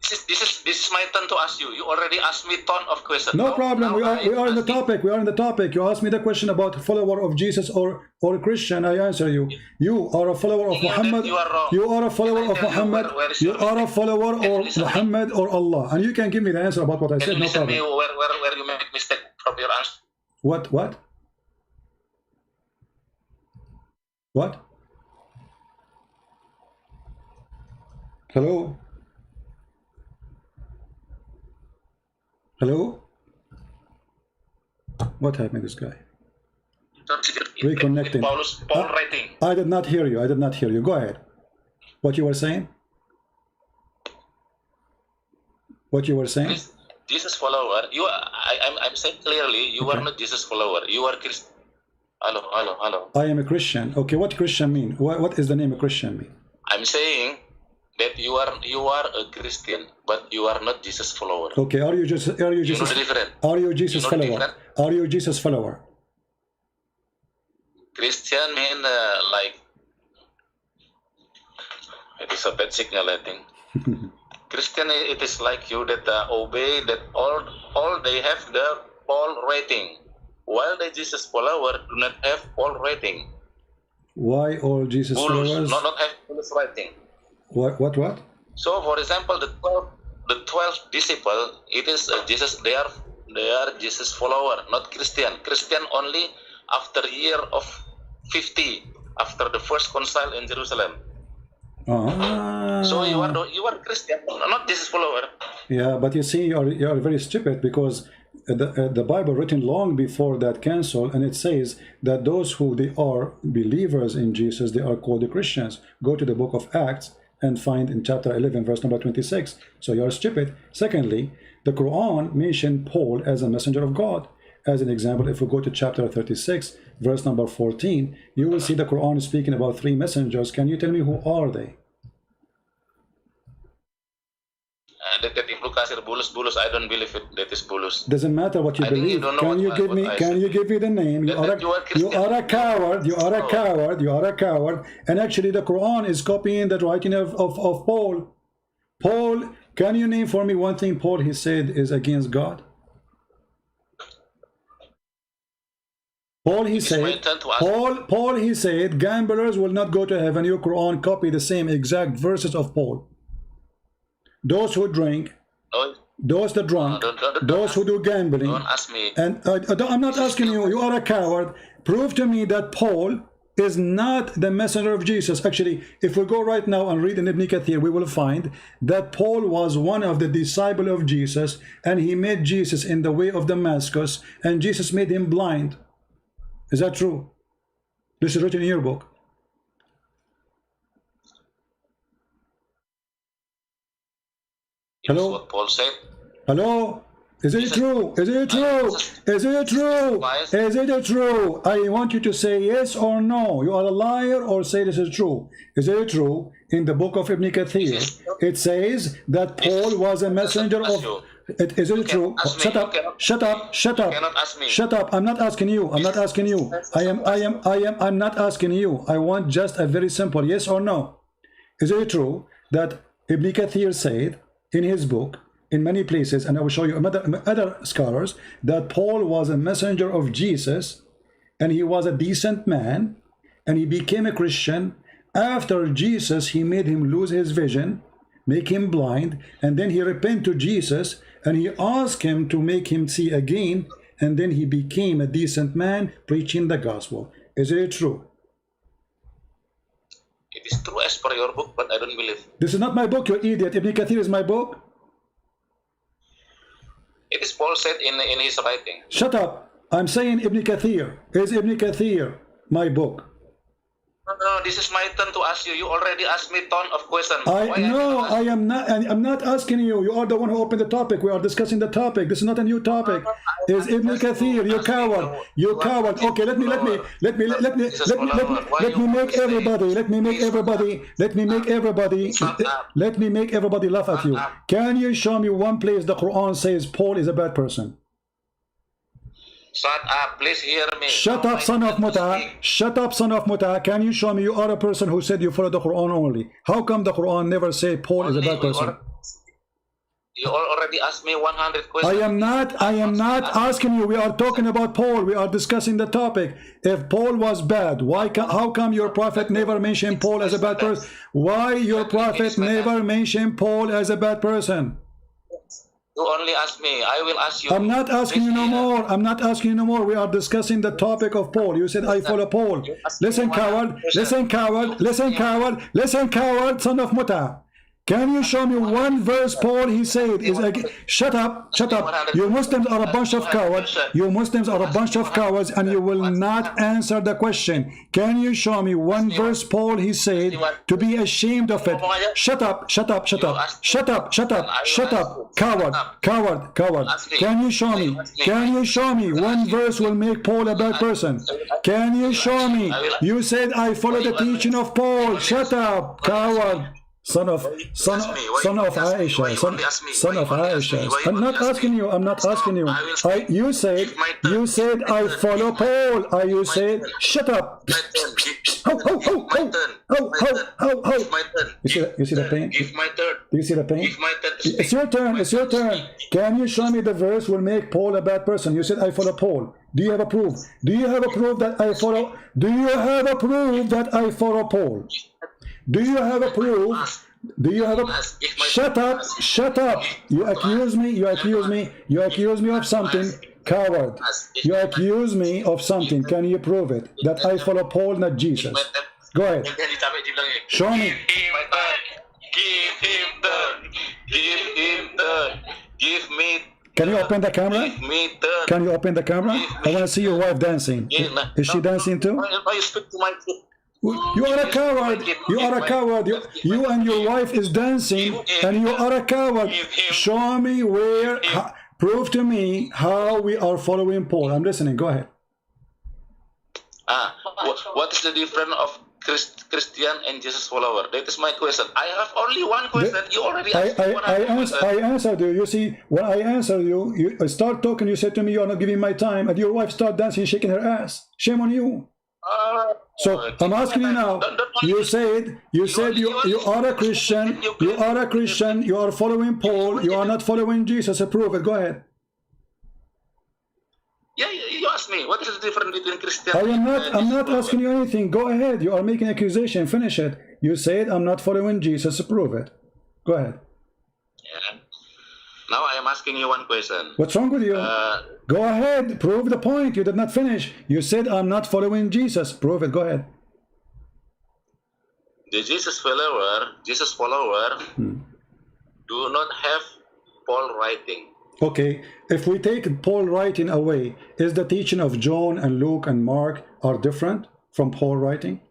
This is my turn to ask you. You already asked me a ton of questions. No problem. We are in the topic. We are in the topic. You asked me the question about follower of Jesus or Christian. I answer you. You are a follower of Muhammad. You are a follower of Muhammad. You are a follower of Muhammad or Allah. And you can give me the answer about what I said. No problem. Where you make mistake from your answer. What? Hello? Hello? What happened to this guy? Reconnecting. Paul writing. I did not hear you. I did not hear you. Go ahead. What you were saying? What you were saying? Jesus follower. I'm saying clearly, you are not Jesus follower. You are Christian. Hello. I am a Christian. Okay, what Christian mean? What is the name of Christian mean? I'm saying that you are a Christian, but you are not Jesus follower. Okay, are you Jesus follower? Are you Jesus follower? Christian mean like, it is a bad signal, I think. Christian, it is like you that obey that all they have the Paul rating, while the Jesus follower do not have Paul rating. Why all Jesus followers not have Paul's rating? What? So, for example, the 12 disciples, it is Jesus. They are They are Jesus follower, not Christian. Christian only after year of 50, after the first concile in Jerusalem. So you are Christian, not Jesus follower. Yeah, but you see, you are very stupid, because the Bible written long before that council, and it says that those who they are believers in Jesus, they are called the Christians. Go to the book of Acts and find in chapter 11 verse number 26. So you are stupid. Secondly, the Quran mentioned Paul as a messenger of God. As an example, if we go to chapter 36 verse number 14, you will see the Quran is speaking about 3 messengers. Can you tell me who are they? That Ibnu Kasir bulus, I don't believe it. That is bulus. Doesn't matter what you believe. Can you give me? Can you give me the name? You are a coward. You are a coward. You are a coward. And actually, the Quran is copying the writing of Paul. Paul, can you name for me one thing Paul he said is against God? Paul he said. Paul he said, gamblers will not go to heaven. Your Quran copy the same exact verses of Paul. Those who drink, those that drunk, those who do gambling. Don't ask me. And I'm not asking you. You are a coward. Prove to me that Paul is not the messenger of Jesus. Actually, if we go right now and read in Ibn Kathir, we will find that Paul was one of the disciples of Jesus, and he met Jesus in the way of Damascus, and Jesus made him blind. Is that true? This is written in your book. Hello? What Paul said. Hello? Is it true? Is it true? Is it true? Is it true? I want you to say yes or no. You are a liar, or say this is true. Is it true? In the book of Ibn Kathir, it says that Paul was a messenger of... Is it true? Shut up! Shut up! Shut up! Shut up! I'm not asking you. I'm not asking you. I'm not asking you. I want just a very simple yes or no. Is it true that Ibn Kathir said in his book, in many places, and I will show you other scholars, that Paul was a messenger of Jesus, and he was a decent man, and he became a Christian. After Jesus, he made him lose his vision, make him blind, and then he repented to Jesus, and he asked him to make him see again, and then he became a decent man preaching the gospel. Is it true? It is true as per your book, but I don't believe. This is not my book, you idiot. Ibn Kathir is my book. It is Paul said in his writing. Shut up. I'm saying Ibn Kathir. Is Ibn Kathir my book? No, this is my turn to ask you. You already asked me a ton of questions. I'm not asking you. You are the one who opened the topic. We are discussing the topic. This is not a new topic. Is Ibn Kathir? You coward. You coward. Okay, let me make everybody laugh at you. Can you show me one place the Quran says Paul is a bad person? Shut up, please hear me. Shut up, son of Muta. Shut up, son of Muta. Can you show me you are a person who said you follow the Quran only? How come the Quran never say Paul is a bad person? You already asked me 100 questions. I am not asking you. We are talking about Paul. We are discussing the topic. If Paul was bad, how come your prophet never mentioned Paul as a bad person? Why your prophet never mentioned Paul as a bad person? You only ask me. I will ask you. I'm not asking you no more. I'm not asking you no more. We are discussing the topic of Paul. You said I follow Paul. Listen, coward. Listen, coward. Listen, coward. Listen, coward, son of Muta. Can you show me one verse Paul he said is again? Shut up, shut up. You Muslims are a bunch of cowards. You Muslims are a bunch of cowards, and you will not answer the question. Can you show me one verse Paul he said to be ashamed of it? Shut up, shut up, shut up, shut up, shut up, shut up, coward, coward, coward. Can you show me? Can you show me one verse will make Paul a bad person? Can you show me? You said I follow the teaching of Paul. Shut up, coward. Son of Aisha, son of Aisha. I'm not asking you. I'm not asking you. You said I follow Paul. You said shut up. You see the pain? Do you see the pain? It's your turn. It's your turn. Can you show me the verse will make Paul a bad person? You said I follow Paul. Do you have a proof? Do you have a proof that I follow? Do you have a proof that I follow Paul? Do you have a proof? Do you have a... Shut up, shut up. You accuse me, you accuse me, you accuse me of something. Coward. You accuse me of something. Can you prove it? That I follow Paul, not Jesus. Go ahead. Show me. Give him turn. Give him turn. Give me. Can you open the camera? Give me turn. Can you open the camera? I want to see your wife dancing. Is she dancing too? You speak to my. You are a coward. You are a coward. You and your wife is dancing, and you are a coward. Show me where. Prove to me how we are following Paul. I'm listening. Go ahead. What is the difference of Christian and Jesus follower? That is my question. I have only one question. You already asked me I answered you. You see, when I answered you, you start talking. You said to me, "You are not giving my time," and your wife start dancing, shaking her ass. Shame on you. So I'm asking you now. You said you are a Christian. You are a Christian. You are following Paul. You are not following Jesus. Prove it. Go ahead. Yeah, you asked me what is the difference between Christian. I'm not asking you anything. Go ahead. You are making accusation. Finish it. You said I'm not following Jesus. Prove it. Go ahead. Yeah. Now I am asking you one question. What's wrong with you? Go ahead. Prove the point. You did not finish. You said I'm not following Jesus. Prove it. Go ahead. The Jesus follower do not have Paul writing. Okay, if we take Paul writing away, is the teaching of John and Luke and Mark are different from Paul writing?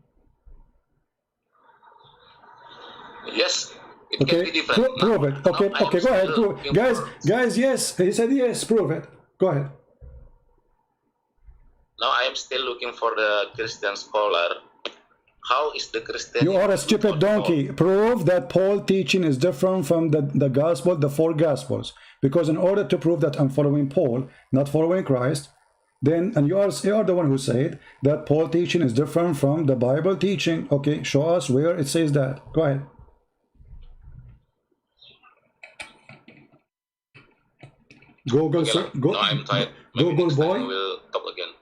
Yes, it can be different. Prove it. Okay, okay, go ahead. Prove it. Guys, yes. He said yes. Prove it. Go ahead. Now I am still looking for the Christian scholar. How is the Christian? You are a stupid donkey. Prove that Paul teaching is different from the gospel, the four gospels. Because in order to prove that I'm following Paul, not following Christ, then, and you are the one who said that Paul teaching is different from the Bible teaching. Okay, show us where it says that. Go ahead. Google, okay, no, I'm tired. Google boy. I will talk again.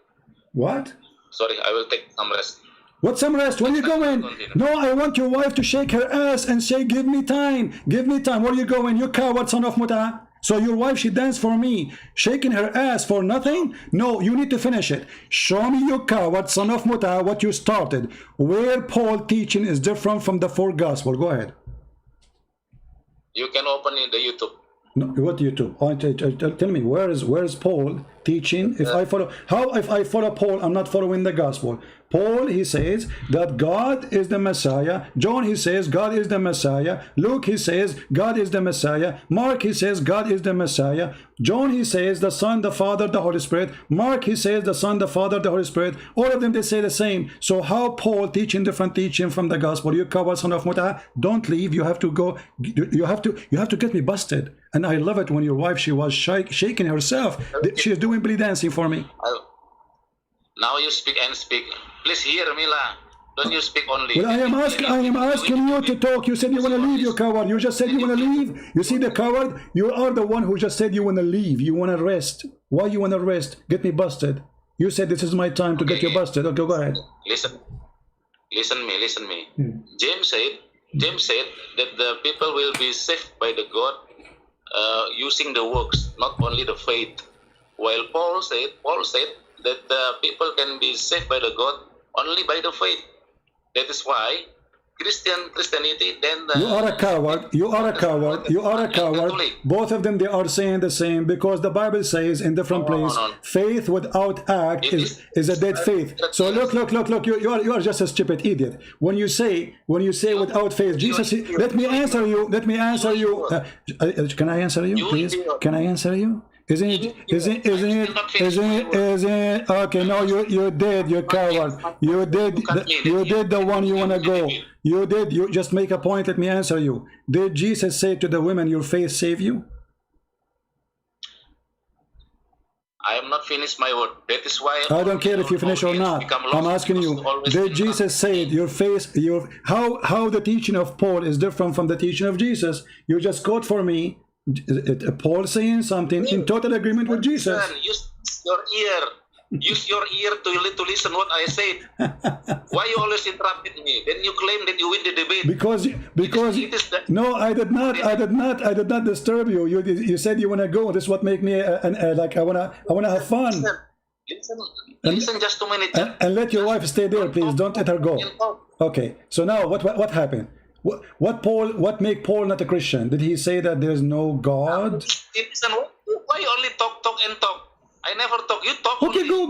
What? Sorry, I will take some rest. What some rest? Where are you going? No, I want your wife to shake her ass and say, "Give me time, give me time." Where are you going? You coward son of Muta. So your wife, she danced for me, shaking her ass for nothing? No, you need to finish it. Show me, you coward son of Muta, what you started. Where Paul teaching is different from the four gospel. Go ahead. You can open in the YouTube. No, what YouTube? Tell me, where is Paul teaching? If I follow Paul, I'm not following the gospel. Paul, he says that God is the Messiah. John, he says God is the Messiah. Luke, he says God is the Messiah. Mark, he says God is the Messiah. John, he says the Son, the Father, the Holy Spirit. Mark, he says the Son, the Father, the Holy Spirit. All of them, they say the same. So how Paul teaching different teaching from the gospel? You coward son of Muta, don't leave. You have to go. You have to get me busted. And I love it when your wife, she was shaking herself. She is doing belly dancing for me. Now you speak and speak. Please hear me, la. Don't you speak only. Well, I am asking you to talk. You said you want to leave, you coward. You just said you want to leave. You see the coward? You are the one who just said you want to leave. You want to rest. Why you want to rest? Get me busted. You said this is my time to get you busted. Okay, go ahead. Listen me. James said that the people will be saved by the God using the works, not only the faith. While Paul said that the people can be saved by the God only by the faith. That is why Christianity then you are a coward. You are a coward. You are a coward. Both of them, they are saying the same, because the Bible says in different places, faith without act is a dead faith. So look. You are just a stupid idiot. When you say without faith, Jesus. Let me answer you. Can I answer you, please? Can I answer you? Isn't it? Okay, no, you did, you coward. You did the one you want to go. You did. You just make a point. Let me answer you. Did Jesus say to the women, "Your faith save you"? I am not finished my word. That is why I don't care if you finish or not. I'm asking you, did Jesus say your faith, how the teaching of Paul is different from the teaching of Jesus? You just quote for me Paul saying something in total agreement with Jesus. Use your ear. Use your ear to listen what I said. Why you always interrupted me? Then you claim that you win the debate. Because no, I did not disturb you. You said you want to go. This is what make me like I wanna have fun. Listen just 2 minutes. And let your wife stay there, please. Don't let her go. Okay. So now what happened? What make Paul not a Christian? Did he say that there's no God? Listen, why you only talk and talk? I never talk. You talk. Okay, only. go.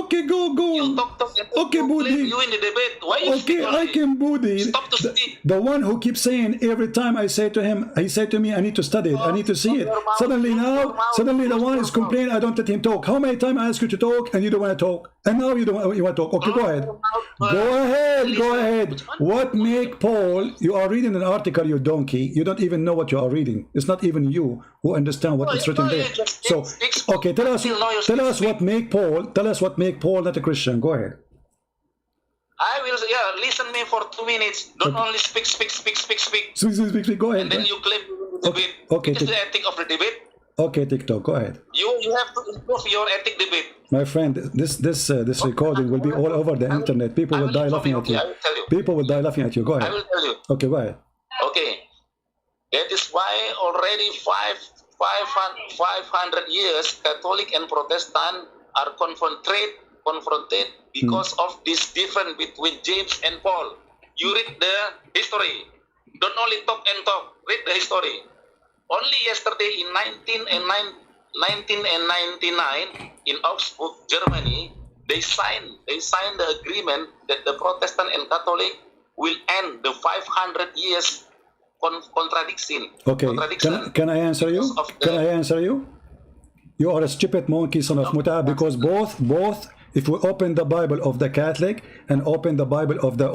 Okay, go. You talk and talk. Okay, Budi. You in the debate. Why you Okay, I can Budi. Stop to speak. The one who keeps saying every time I say to him, he said to me, I need to study it. I need to see it. Suddenly the one is complaining. I don't let him talk. How many times I ask you to talk and you don't want to talk? And now you want to talk. Okay, go ahead. Go ahead. What make Paul? You are reading an article, you donkey. You don't even know what you are reading. It's not even you who understand what is written there. So, okay, tell us what make Paul. Tell us what make Paul not a Christian. Go ahead. I will. Yeah, listen me for 2 minutes. Don't only speak. Speak. Go ahead. And then you claim the debate. Okay. This is the ethic of the debate. Okay, TikTok. Go ahead. You have to improve your ethic debate. My friend, this recording will be all over the internet. People will die laughing at you. I will tell you. People will die laughing at you. Go ahead. I will tell you. Okay, go ahead. Okay. That is why already 500 years Catholic and Protestant are confronted because of this difference between James and Paul. You read the history. Don't only talk and talk. Read the history. Only yesterday in 1999 in Augsburg, Germany, they signed the agreement that the Protestant and Catholic will end the 500 years contradiction. Okay, can I answer you? Can I answer you? You are a stupid monkey, son of Muta, because both, if we open the Bible of the Catholic and open the Bible of the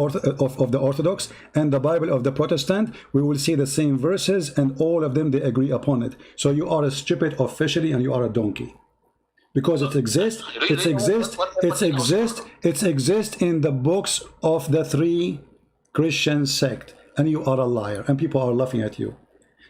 Orthodox and the Bible of the Protestant, we will see the same verses, and all of them, they agree upon it. So you are a stupid officially, and you are a donkey. Because it exists in the books of the three Christian sect, and you are a liar, and people are laughing at you.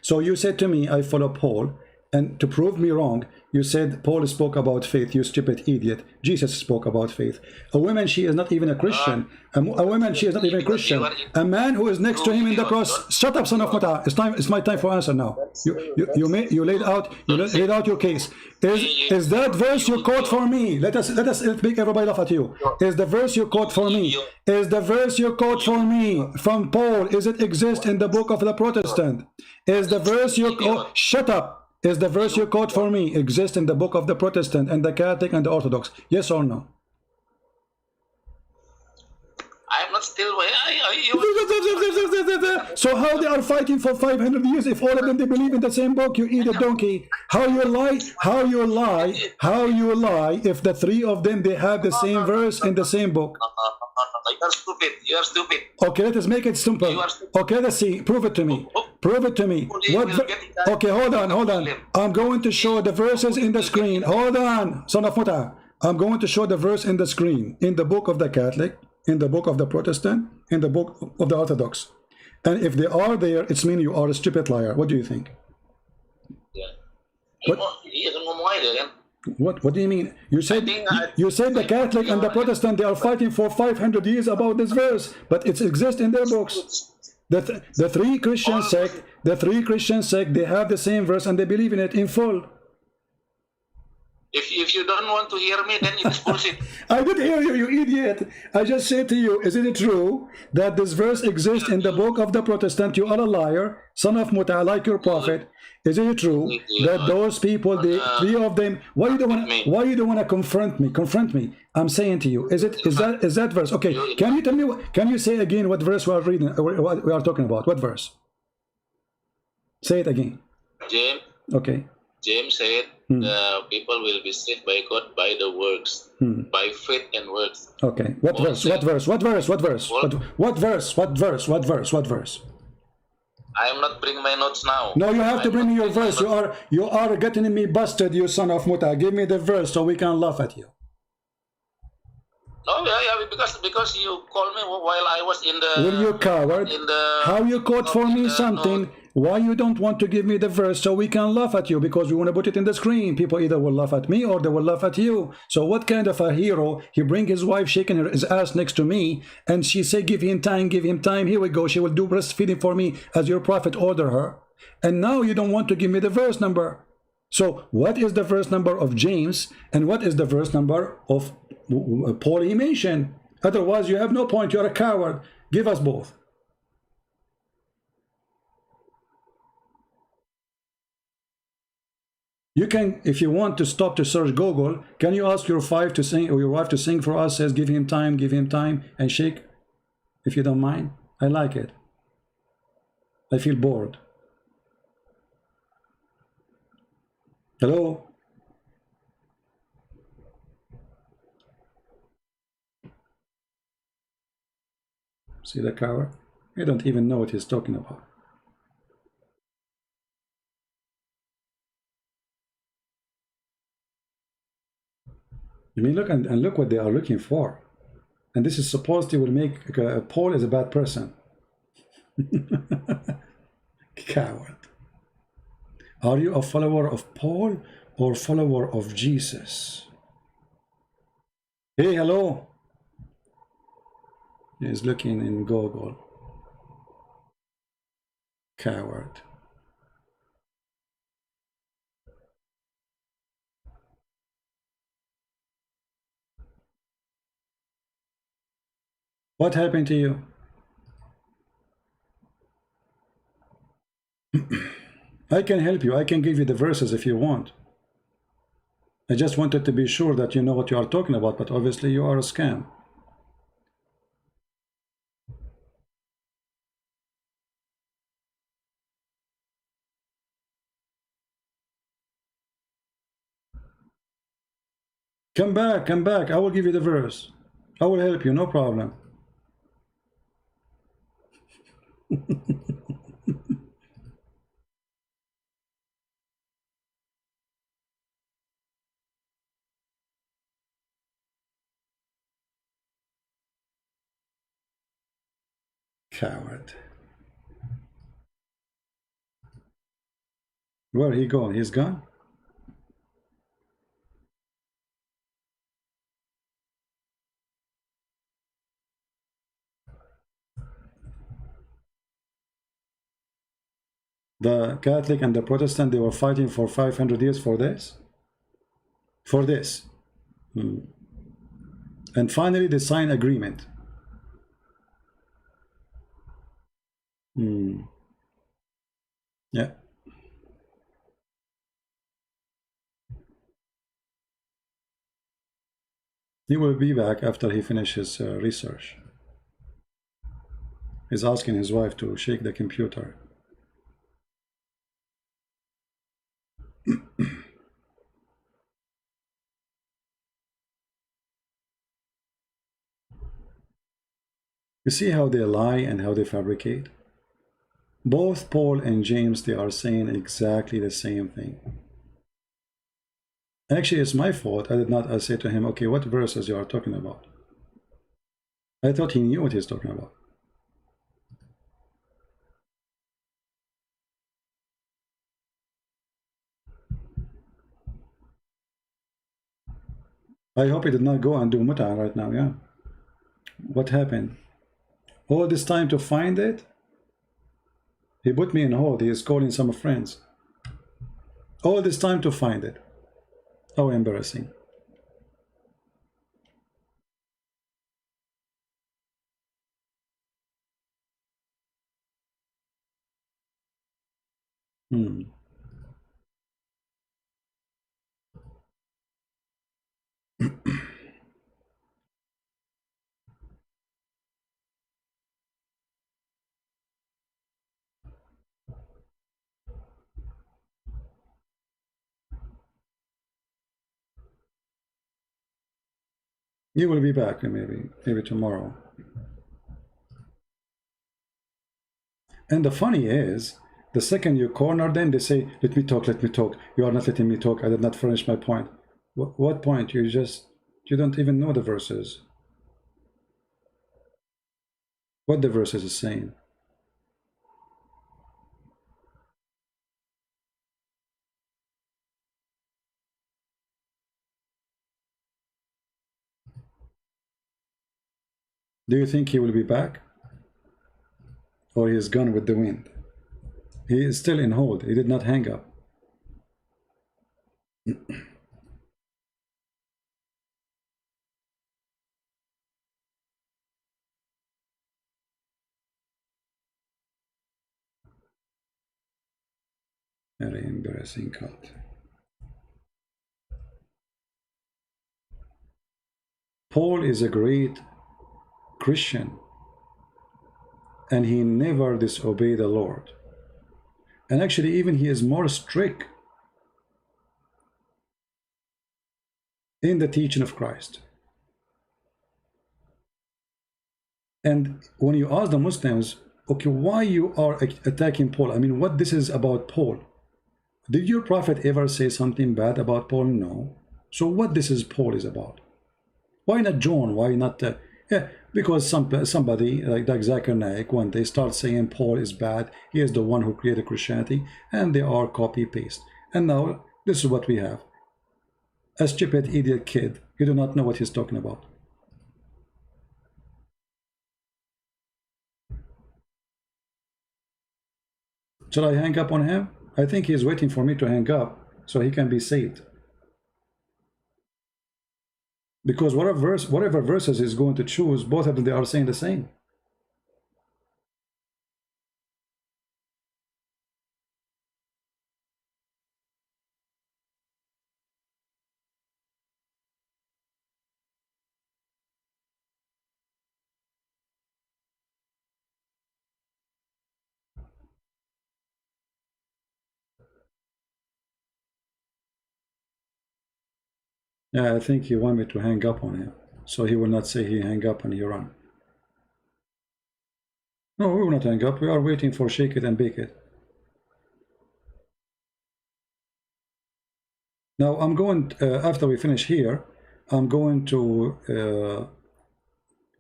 So you said to me, I follow Paul, and to prove me wrong, you said Paul spoke about faith, you stupid idiot. Jesus spoke about faith. A woman, she is not even a Christian. A woman, she is not even a Christian. A man who is next to him in the cross. Shut up, son of Mata. It's my time for answer now. You laid out your case. Is that verse you quote for me? Let's make everybody laugh at you. Is the verse you quote for me? Is the verse you quote for me from Paul? Is it exist in the book of the Protestant? Is the verse you quote? Shut up. Is the verse you quote for me exist in the book of the Protestant and the Catholic and the Orthodox? Yes or no? I'm not still. So how they are fighting for 500 years if all of them they believe in the same book? You idiot donkey. How you lie if the three of them they have the same verse in the same book? You are stupid. Okay, let us make it simple. Okay, let's see. Prove it to me. Okay, hold on. I'm going to show the verses in the screen. Hold on, son of Muta. I'm going to show the verse in the screen, in the book of the Catholic, in the book of the Protestant, in the book of the Orthodox. And if they are there, it's mean you are a stupid liar. What do you think? What do you mean? You said the Catholic and the Protestant, they are fighting for 500 years about this verse, but it exists in their books. The three Christian sect, they have the same verse and they believe in it in full. If you don't want to hear me, then it's bullshit. I did hear you, you idiot. I just said to you, isn't it true that this verse exists in the book of the Protestant? You are a liar, son of Muta, like your prophet. Isn't it true that those people, the three of them, why you don't want to confront me? Confront me. I'm saying to you, is that verse? Okay, can you tell me? Can you say again what verse we are reading? What we are talking about? What verse? Say it again. James. Okay. James said the people will be saved by God by the works, by faith and works. Okay. What verse? What verse? What verse? What verse? What verse? What verse? What verse? What verse? I am not bringing my notes now. No, you have to bring me your verse. You are getting me busted, you son of Muta. Give me the verse so we can laugh at you. No, yeah, because you called me while I was in the. Will you coward? How you quote for me something? Why you don't want to give me the verse so we can laugh at you? Because we want to put it in the screen. People either will laugh at me or they will laugh at you. So what kind of a hero? He bring his wife shaking his ass next to me, and she say, give him time, give him time. Here we go. She will do breastfeeding for me as your prophet order her. And now you don't want to give me the verse number. So what is the verse number of James, and what is the verse number of Paul he mentioned? Otherwise you have no point. You're a coward. Give us both. You can, if you want to stop to search Google, can you ask your wife to sing, or your wife to sing for us? Says give him time, and shake, if you don't mind. I like it. I feel bored. Hello? See the coward? You don't even know what he's talking about. I mean, look, and look what they are looking for. And this is supposed to will make Paul is a bad person. Coward. Are you a follower of Paul or follower of Jesus? Hey, hello. He's looking in Google. Coward. What happened to you? I can help you. I can give you the verses if you want. I just wanted to be sure that you know what you are talking about, but obviously you are a scam. Come back, come back. I will give you the verse. I will help you, no problem. Coward. Where he gone? He's gone? The Catholic and the Protestant, they were fighting for 500 years for this? For this. And finally they sign agreement. Yeah. He will be back after he finishes research. He's asking his wife to shake the computer. You see how they lie and how they fabricate? Both Paul and James, they are saying exactly the same thing. Actually, it's my fault. I did not say to him, okay, what verses you are talking about? I thought he knew what he's talking about. I hope he did not go and do muta right now, yeah? What happened? All this time to find it? He put me in hold. He is calling some friends. All this time to find it. How embarrassing. You will be back maybe tomorrow. And the funny is, the second you corner them, they say, let me talk, let me talk. You are not letting me talk. I did not finish my point. What point? You don't even know the verses. What the verses is saying. Do you think he will be back? Or he is gone with the wind? He is still in hold. He did not hang up. Very embarrassing cult. Paul is a great Christian, and he never disobeyed the Lord. And actually, even he is more strict in the teaching of Christ. And when you ask the Muslims, okay, why you are attacking Paul? I mean, what this is about Paul? Did your prophet ever say something bad about Paul? No. So what this is Paul is about? Why not John? Why not? Yeah, because somebody like Zakir Naik, when they start saying Paul is bad, he is the one who created Christianity, and they are copy paste. And now this is what we have: a stupid idiot kid. You do not know what he's talking about. Shall I hang up on him? I think he's waiting for me to hang up so he can be saved. Because whatever verses he's going to choose, both of them, they are saying the same. Yeah, I think he want me to hang up on him, so he will not say he hang up and he run. No, we will not hang up. We are waiting for Shake It and Bake It. Now I'm going, after we finish here, I'm going to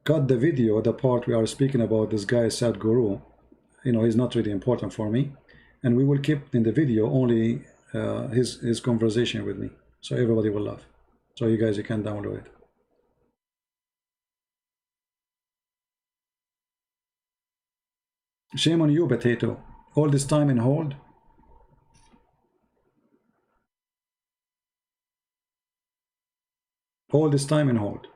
cut the video, the part we are speaking about this guy Sadhguru. You know, he's not really important for me, and we will keep in the video only his conversation with me, so everybody will laugh. So you guys, you can download it. Shame on you, Potato. All this time in hold. All this time in hold.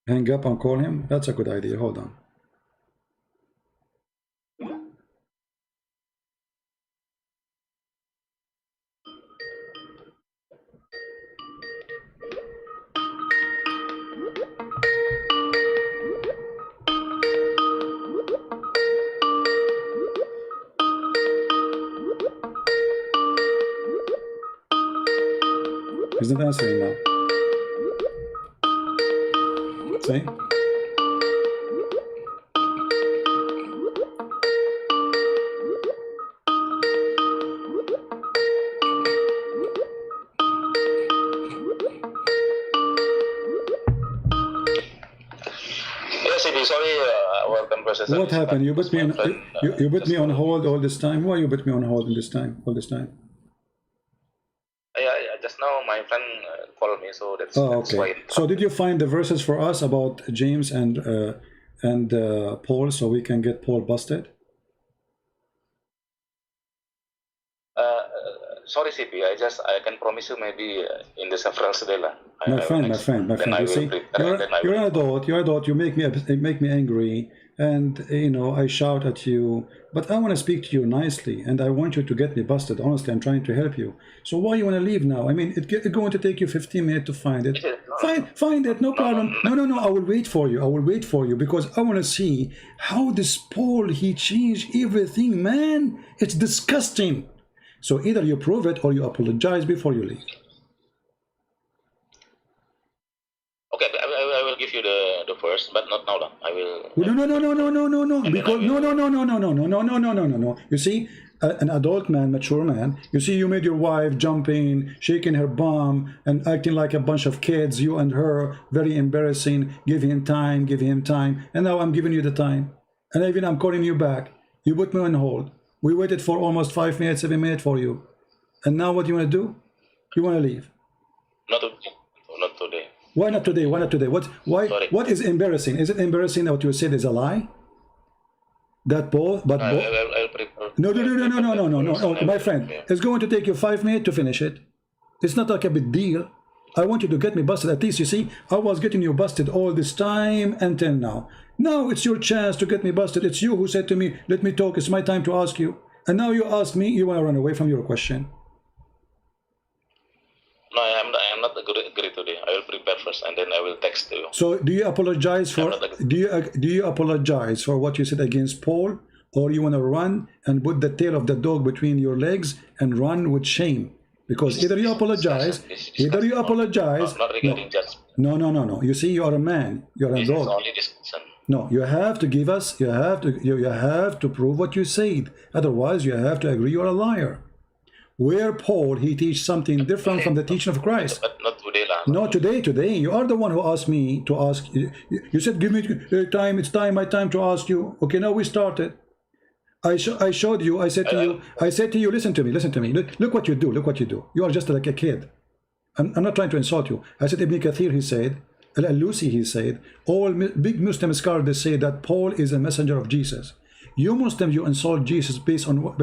Hang up and call him. That's a good idea. Hold on. He's not answering now. See? Sorry, our conversation. What happened? You put me on. You put me on hold all this time. Why you put me on hold in this time? All this time? Yeah, just now my friend called me, so that's, that's why. So did you find the verses for us about James and Paul, so we can get Paul busted? Sorry, CP. I can promise you maybe in the several today. My friend. You see, you're an adult. You're an adult. You make me angry, and you know I shout at you. But I want to speak to you nicely, and I want you to get me busted. Honestly, I'm trying to help you. So why you want to leave now? I mean, it's going to take you 15 minutes to find it. Find it, no problem. No. I will wait for you. I will wait for you because I want to see how this Paul he changed everything, man. It's disgusting. So either you prove it or you apologize before you leave. Okay, I will give you the first, but not now. I will. No. Because no. You see, an adult man, mature man. You see, you made your wife jumping, shaking her bum, and acting like a bunch of kids, you and her, very embarrassing. Give him time, and now I'm giving you the time, and even I'm calling you back. You put me on hold. We waited for almost 5 minutes, 7 minutes for you, and now what do you want to do? You want to leave? Not today. Not today. Why not today? Why not today? Why? Sorry. What is embarrassing? Is it embarrassing that what you said is a lie? That both, but both. I'll prepare. No, my friend. It's going to take you 5 minutes to finish it. It's not like a big deal. I want you to get me busted. At least, you see, I was getting you busted all this time until now. Now it's your chance to get me busted. It's you who said to me, let me talk. It's my time to ask you. And now you ask me, you want to run away from your question. No, I am not agree today. I will prepare first, and then I will text you. So, do you apologize for? Do you apologize for what you said against Paul, or you want to run and put the tail of the dog between your legs and run with shame? Because either you apologize, Not regarding judgment. No. You see, you are a man. You are a This dog. is only discussion. No, you have to give us. You have to prove what you said. Otherwise, you have to agree you are a liar. Where Paul, he teaches something different from the teaching of Christ. But not today, lah. No, today. You are the one who asked me to ask. You said, give me time. It's my time to ask you. Okay, now we started. I showed you. I said to you, listen to me. Look what you do. You are just like a kid. I'm not trying to insult you. I said, Ibn Kathir, he said, Al-Alusi, he said, all big Muslim scholars, they say that Paul is a messenger of Jesus. You Muslims, you insult Jesus based on what?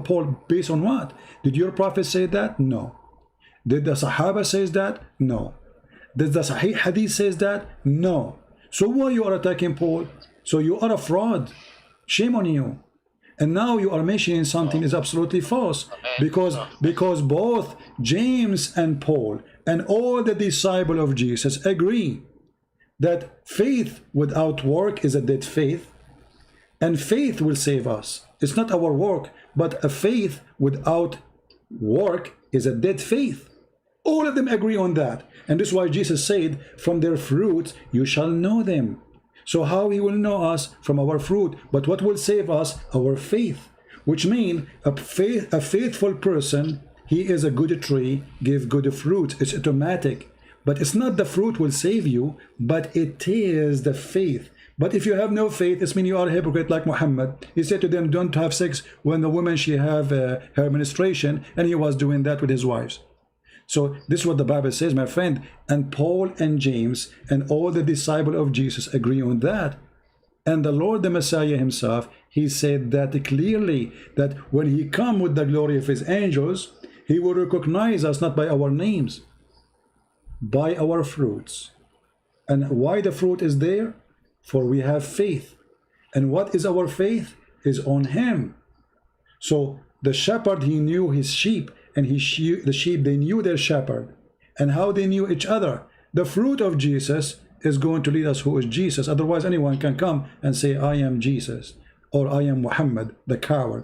Paul, based on what? Did your prophet say that? No. Did the Sahaba says that? No. Did the Sahih Hadith says that? No. So why you are attacking Paul? So you are a fraud. Shame on you. And now you are mentioning something is absolutely false, because both James and Paul and all the disciples of Jesus agree that faith without work is a dead faith. And faith will save us. It's not our work, but a faith without work is a dead faith. All of them agree on that. And this is why Jesus said, from their fruits you shall know them. So how he will know us? From our fruit. But what will save us? Our faith. Which means a faithful person, he is a good tree, give good fruit. It's automatic. But it's not the fruit will save you, but it is the faith. But if you have no faith, it means you are a hypocrite like Muhammad. He said to them, don't have sex when the woman, she have her menstruation, and he was doing that with his wives. So this is what the Bible says, my friend. And Paul and James and all the disciples of Jesus agree on that. And the Lord, the Messiah himself, he said that clearly, that when he come with the glory of his angels, he will recognize us not by our names, by our fruits. And why the fruit is there? For we have faith. And what is our faith? Is on him. So the shepherd, he knew his sheep, and the sheep, they knew their shepherd. And how they knew each other? The fruit of Jesus is going to lead us who is Jesus. Otherwise, anyone can come and say, I am Jesus, or I am Muhammad, the coward.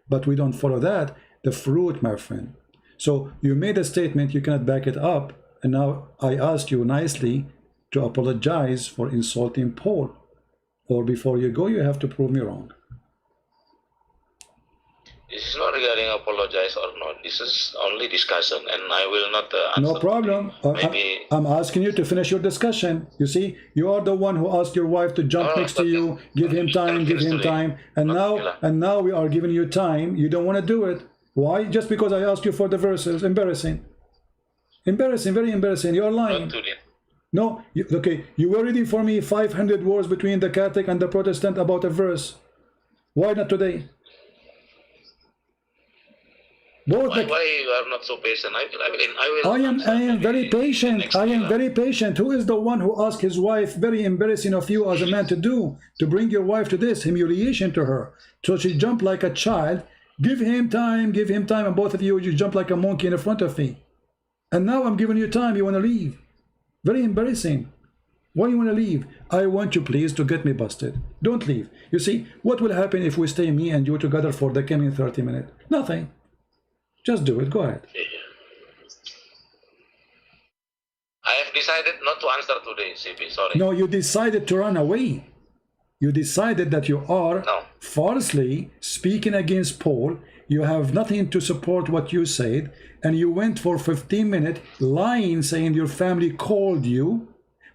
But we don't follow that. The fruit, my friend. So you made a statement, you cannot back it up. And now I asked you nicely to apologize for insulting Paul, or before you go, you have to prove me wrong. This is not regarding apologize or not. This is only discussion, and I will not answer. No problem. I'm asking you to finish your discussion. You see, you are the one who asked your wife to jump next to you, give him time, and now we are giving you time. You don't want to do it. Why? Just because I asked you for the verses. Embarrassing, very embarrassing. You are lying. Not today. No, okay, you were reading for me 500 words between the Catholic and the Protestant about a verse. Why not today? Why you are not so patient? I am very patient. I am very patient. Who is the one who asked his wife, very embarrassing of you as a man to do, to bring your wife to this humiliation to her? So she jumped like a child. Give him time, and both of you jump like a monkey in front of me. And now I'm giving you time, you want to leave. Very embarrassing. Why you want to leave? I want you, please, to get me busted. Don't leave. You see, what will happen if we stay, me and you, together for the coming 30 minutes? Nothing. Just do it. Go ahead. I have decided not to answer today, CP. Sorry. No, you decided to run away. You decided that you are falsely speaking against Paul. you have nothing to support what you said, and you went for 15 minutes lying, saying your family called you,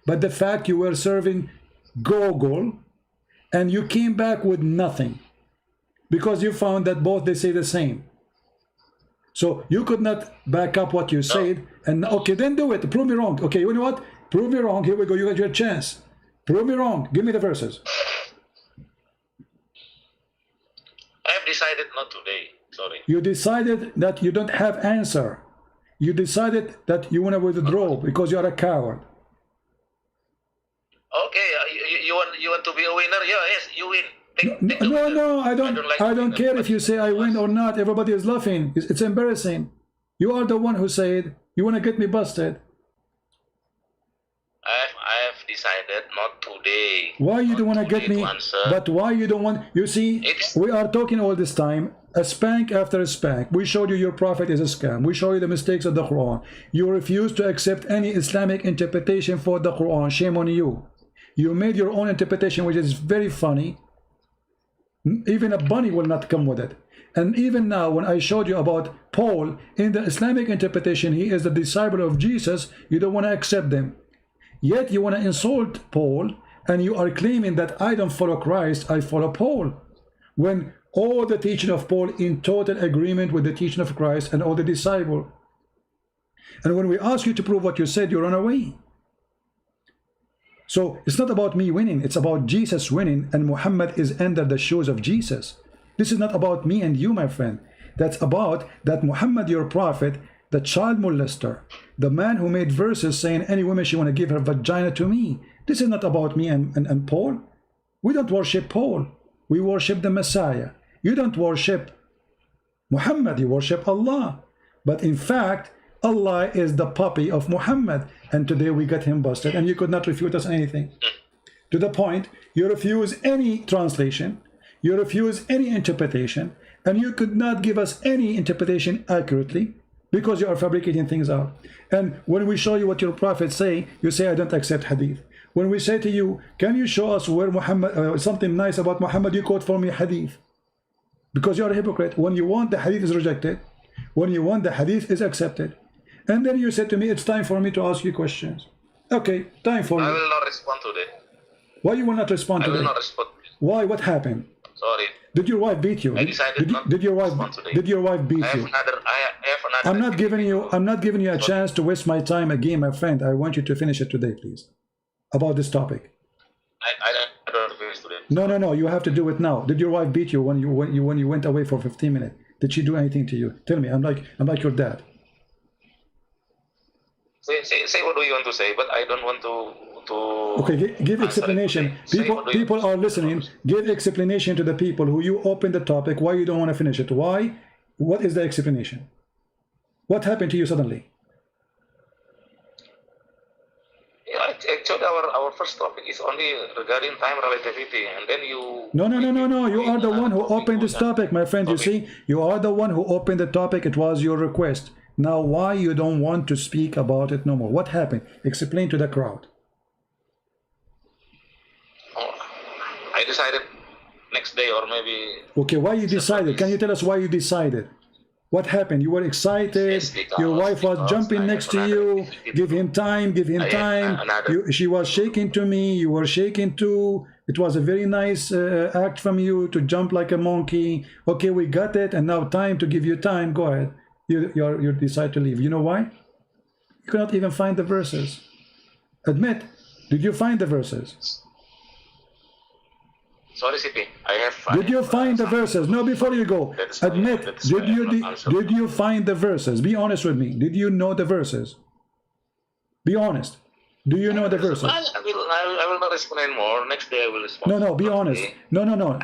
but the fact you were serving Google, and you came back with nothing because you found that both they say the same. So you could not back up what you said, and okay, then do it. Prove me wrong. Okay, you know what? Prove me wrong. Here we go. You got your chance. Prove me wrong. Give me the verses. I have decided not today. Sorry. You decided that you don't have answer. You decided that you want to withdraw because you are a coward. Okay, you want to be a winner? Yeah, yes, you win. No, I don't care if you say I win or not. Everybody is laughing. It's embarrassing. You are the one who said you want to get me busted. I have decided not today. Why you don't want to get me? But why you don't want? You see, we are talking all this time, a spank after a spank. We showed you your prophet is a scam. We show you the mistakes of the Quran. You refuse to accept any Islamic interpretation for the Quran. Shame on you. You made your own interpretation, which is very funny. Even a bunny will not come with it. And even now, when I showed you about Paul, in the Islamic interpretation, he is the disciple of Jesus, you don't want to accept them. Yet you want to insult Paul, and you are claiming that I don't follow Christ, I follow Paul. When all the teaching of Paul in total agreement with the teaching of Christ and all the disciples. And when we ask you to prove what you said, you run away. So it's not about me winning, it's about Jesus winning, and Muhammad is under the shoes of Jesus. This is not about me and you, my friend. That's about that Muhammad, your prophet, the child molester, the man who made verses saying any woman she want to give her vagina to me. This is not about me and Paul. We don't worship Paul. We worship the Messiah. You don't worship Muhammad, you worship Allah. But in fact, Allah is the puppy of Muhammad, and today we got him busted, and you could not refute us anything. To the point, you refuse any translation, you refuse any interpretation, and you could not give us any interpretation accurately because you are fabricating things out. And when we show you what your prophets say, you say I don't accept hadith. When we say to you, can you show us where Muhammad something nice about Muhammad, you quote for me hadith, because you are a hypocrite. When you want, the hadith is rejected. When you want, the hadith is accepted. And then you said to me, it's time for me to ask you questions. Okay, time for you. I will not respond today. Why you will not respond today? I will not respond. Why? What happened? Sorry. Did your wife beat you? I decided Did your wife beat you? I'm not giving you a chance to waste my time again, my friend. I want you to finish it today, please. About this topic. I don't finish today. No. You have to do it now. Did your wife beat you when you went away for 15 minutes? Did she do anything to you? Tell me. I'm like your dad. Say what do you want to say, but I don't want to okay, give explanation. People are listening. Give explanation to the people who you opened the topic. Why you don't want to finish it? Why? What is the explanation? What happened to you suddenly? Yeah, actually, our first topic is only regarding time relativity, and then you. No. You are the one who opened this topic, my friend. You see, you are the one who opened the topic. It was your request. Now, why you don't want to speak about it no more? What happened? Explain to the crowd. I decided next day or maybe. Okay, why you decided? Can you tell us why you decided? What happened? You were excited. Yes, your wife was jumping next to you. Give him time. Give him time. She was shaking to me. You were shaking too. It was a very nice act from you to jump like a monkey. Okay, we got it, and now time to give you time. Go ahead. You decide to leave. You know why? You cannot even find the verses. Admit, did you find the verses? Sorry, CP. Did you find the verses? No, before you go, admit, did you find the verses? Be honest with me. Did you know the verses? Be honest. Do you know the verses? I will not explain more. Next day I will respond. No, be honest. No.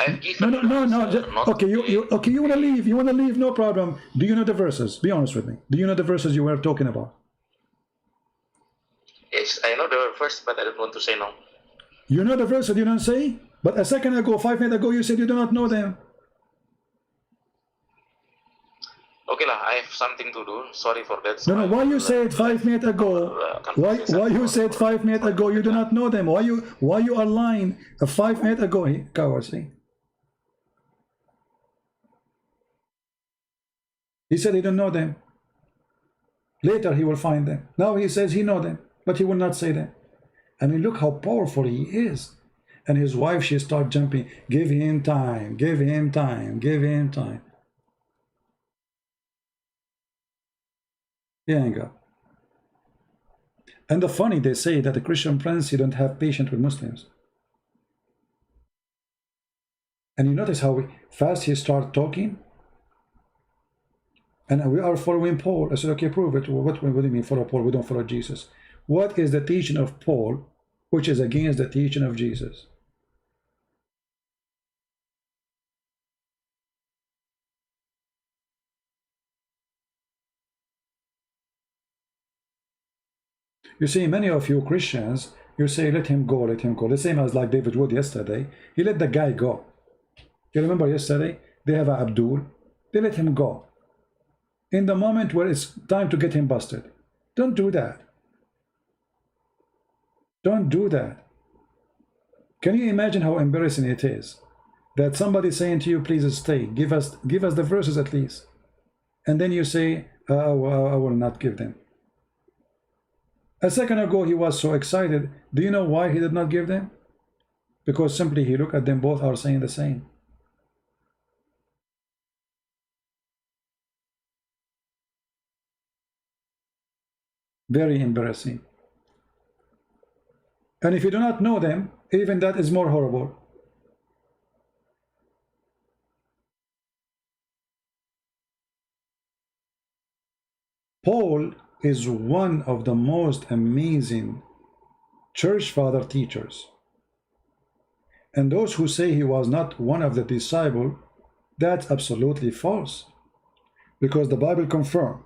Okay, you want to leave. You want to leave, no problem. Do you know the verses? Be honest with me. Do you know the verses you were talking about? Yes, I know the verse, but I don't want to say no. You know the verses, you don't say? But a second ago, 5 minutes ago, you said you do not know them. Okay lah, I have something to do. Sorry for that. So no. Why you said 5 minutes ago? Why you said 5 minutes ago you do not know them? Why you are lying? 5 minutes ago, coward, see? He said he don't know them. Later he will find them. Now he says he know them, but he will not say them. I mean, look how powerful he is. And his wife, she start jumping. Give him time, give him time, give him time. He hang up. And the funny, they say that the Christian prince, he don't have patience with Muslims. And you notice how fast he start talking? And we are following Paul. I said, okay, prove it. What do you mean follow Paul? We don't follow Jesus. What is the teaching of Paul which is against the teaching of Jesus? You see, many of you Christians, you say, let him go, let him go. The same as like David Wood yesterday. He let the guy go. You remember yesterday? They have Abdul. They let him go. In the moment where it's time to get him busted. Don't do that. Don't do that. Can you imagine how embarrassing it is that somebody saying to you, please stay, give us the verses at least, and then you say, I will not give them. A second ago he was so excited. Do you know why he did not give them? Because simply he looked at them, both are saying the same. Very embarrassing. And if you do not know them, even that is more horrible. Paul is one of the most amazing church father teachers. And those who say he was not one of the disciples, that's absolutely false. Because the Bible confirms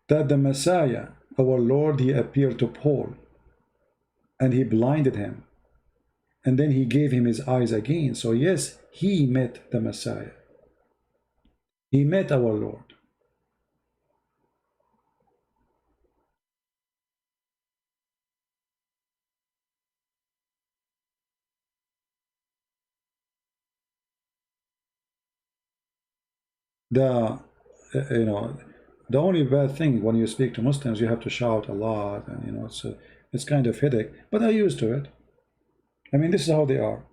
that the Messiah, our Lord, he appeared to Paul and he blinded him. And then he gave him his eyes again. So yes, he met the Messiah. He met our Lord. The only bad thing when you speak to Muslims, you have to shout a lot, and it's kind of headache. But I'm used to it. I mean, this is how they are.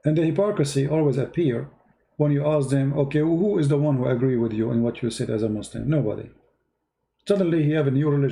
And the hypocrisy always appear when you ask them, okay, who is the one who agree with you in what you said as a Muslim? Nobody. Suddenly he have a new religion.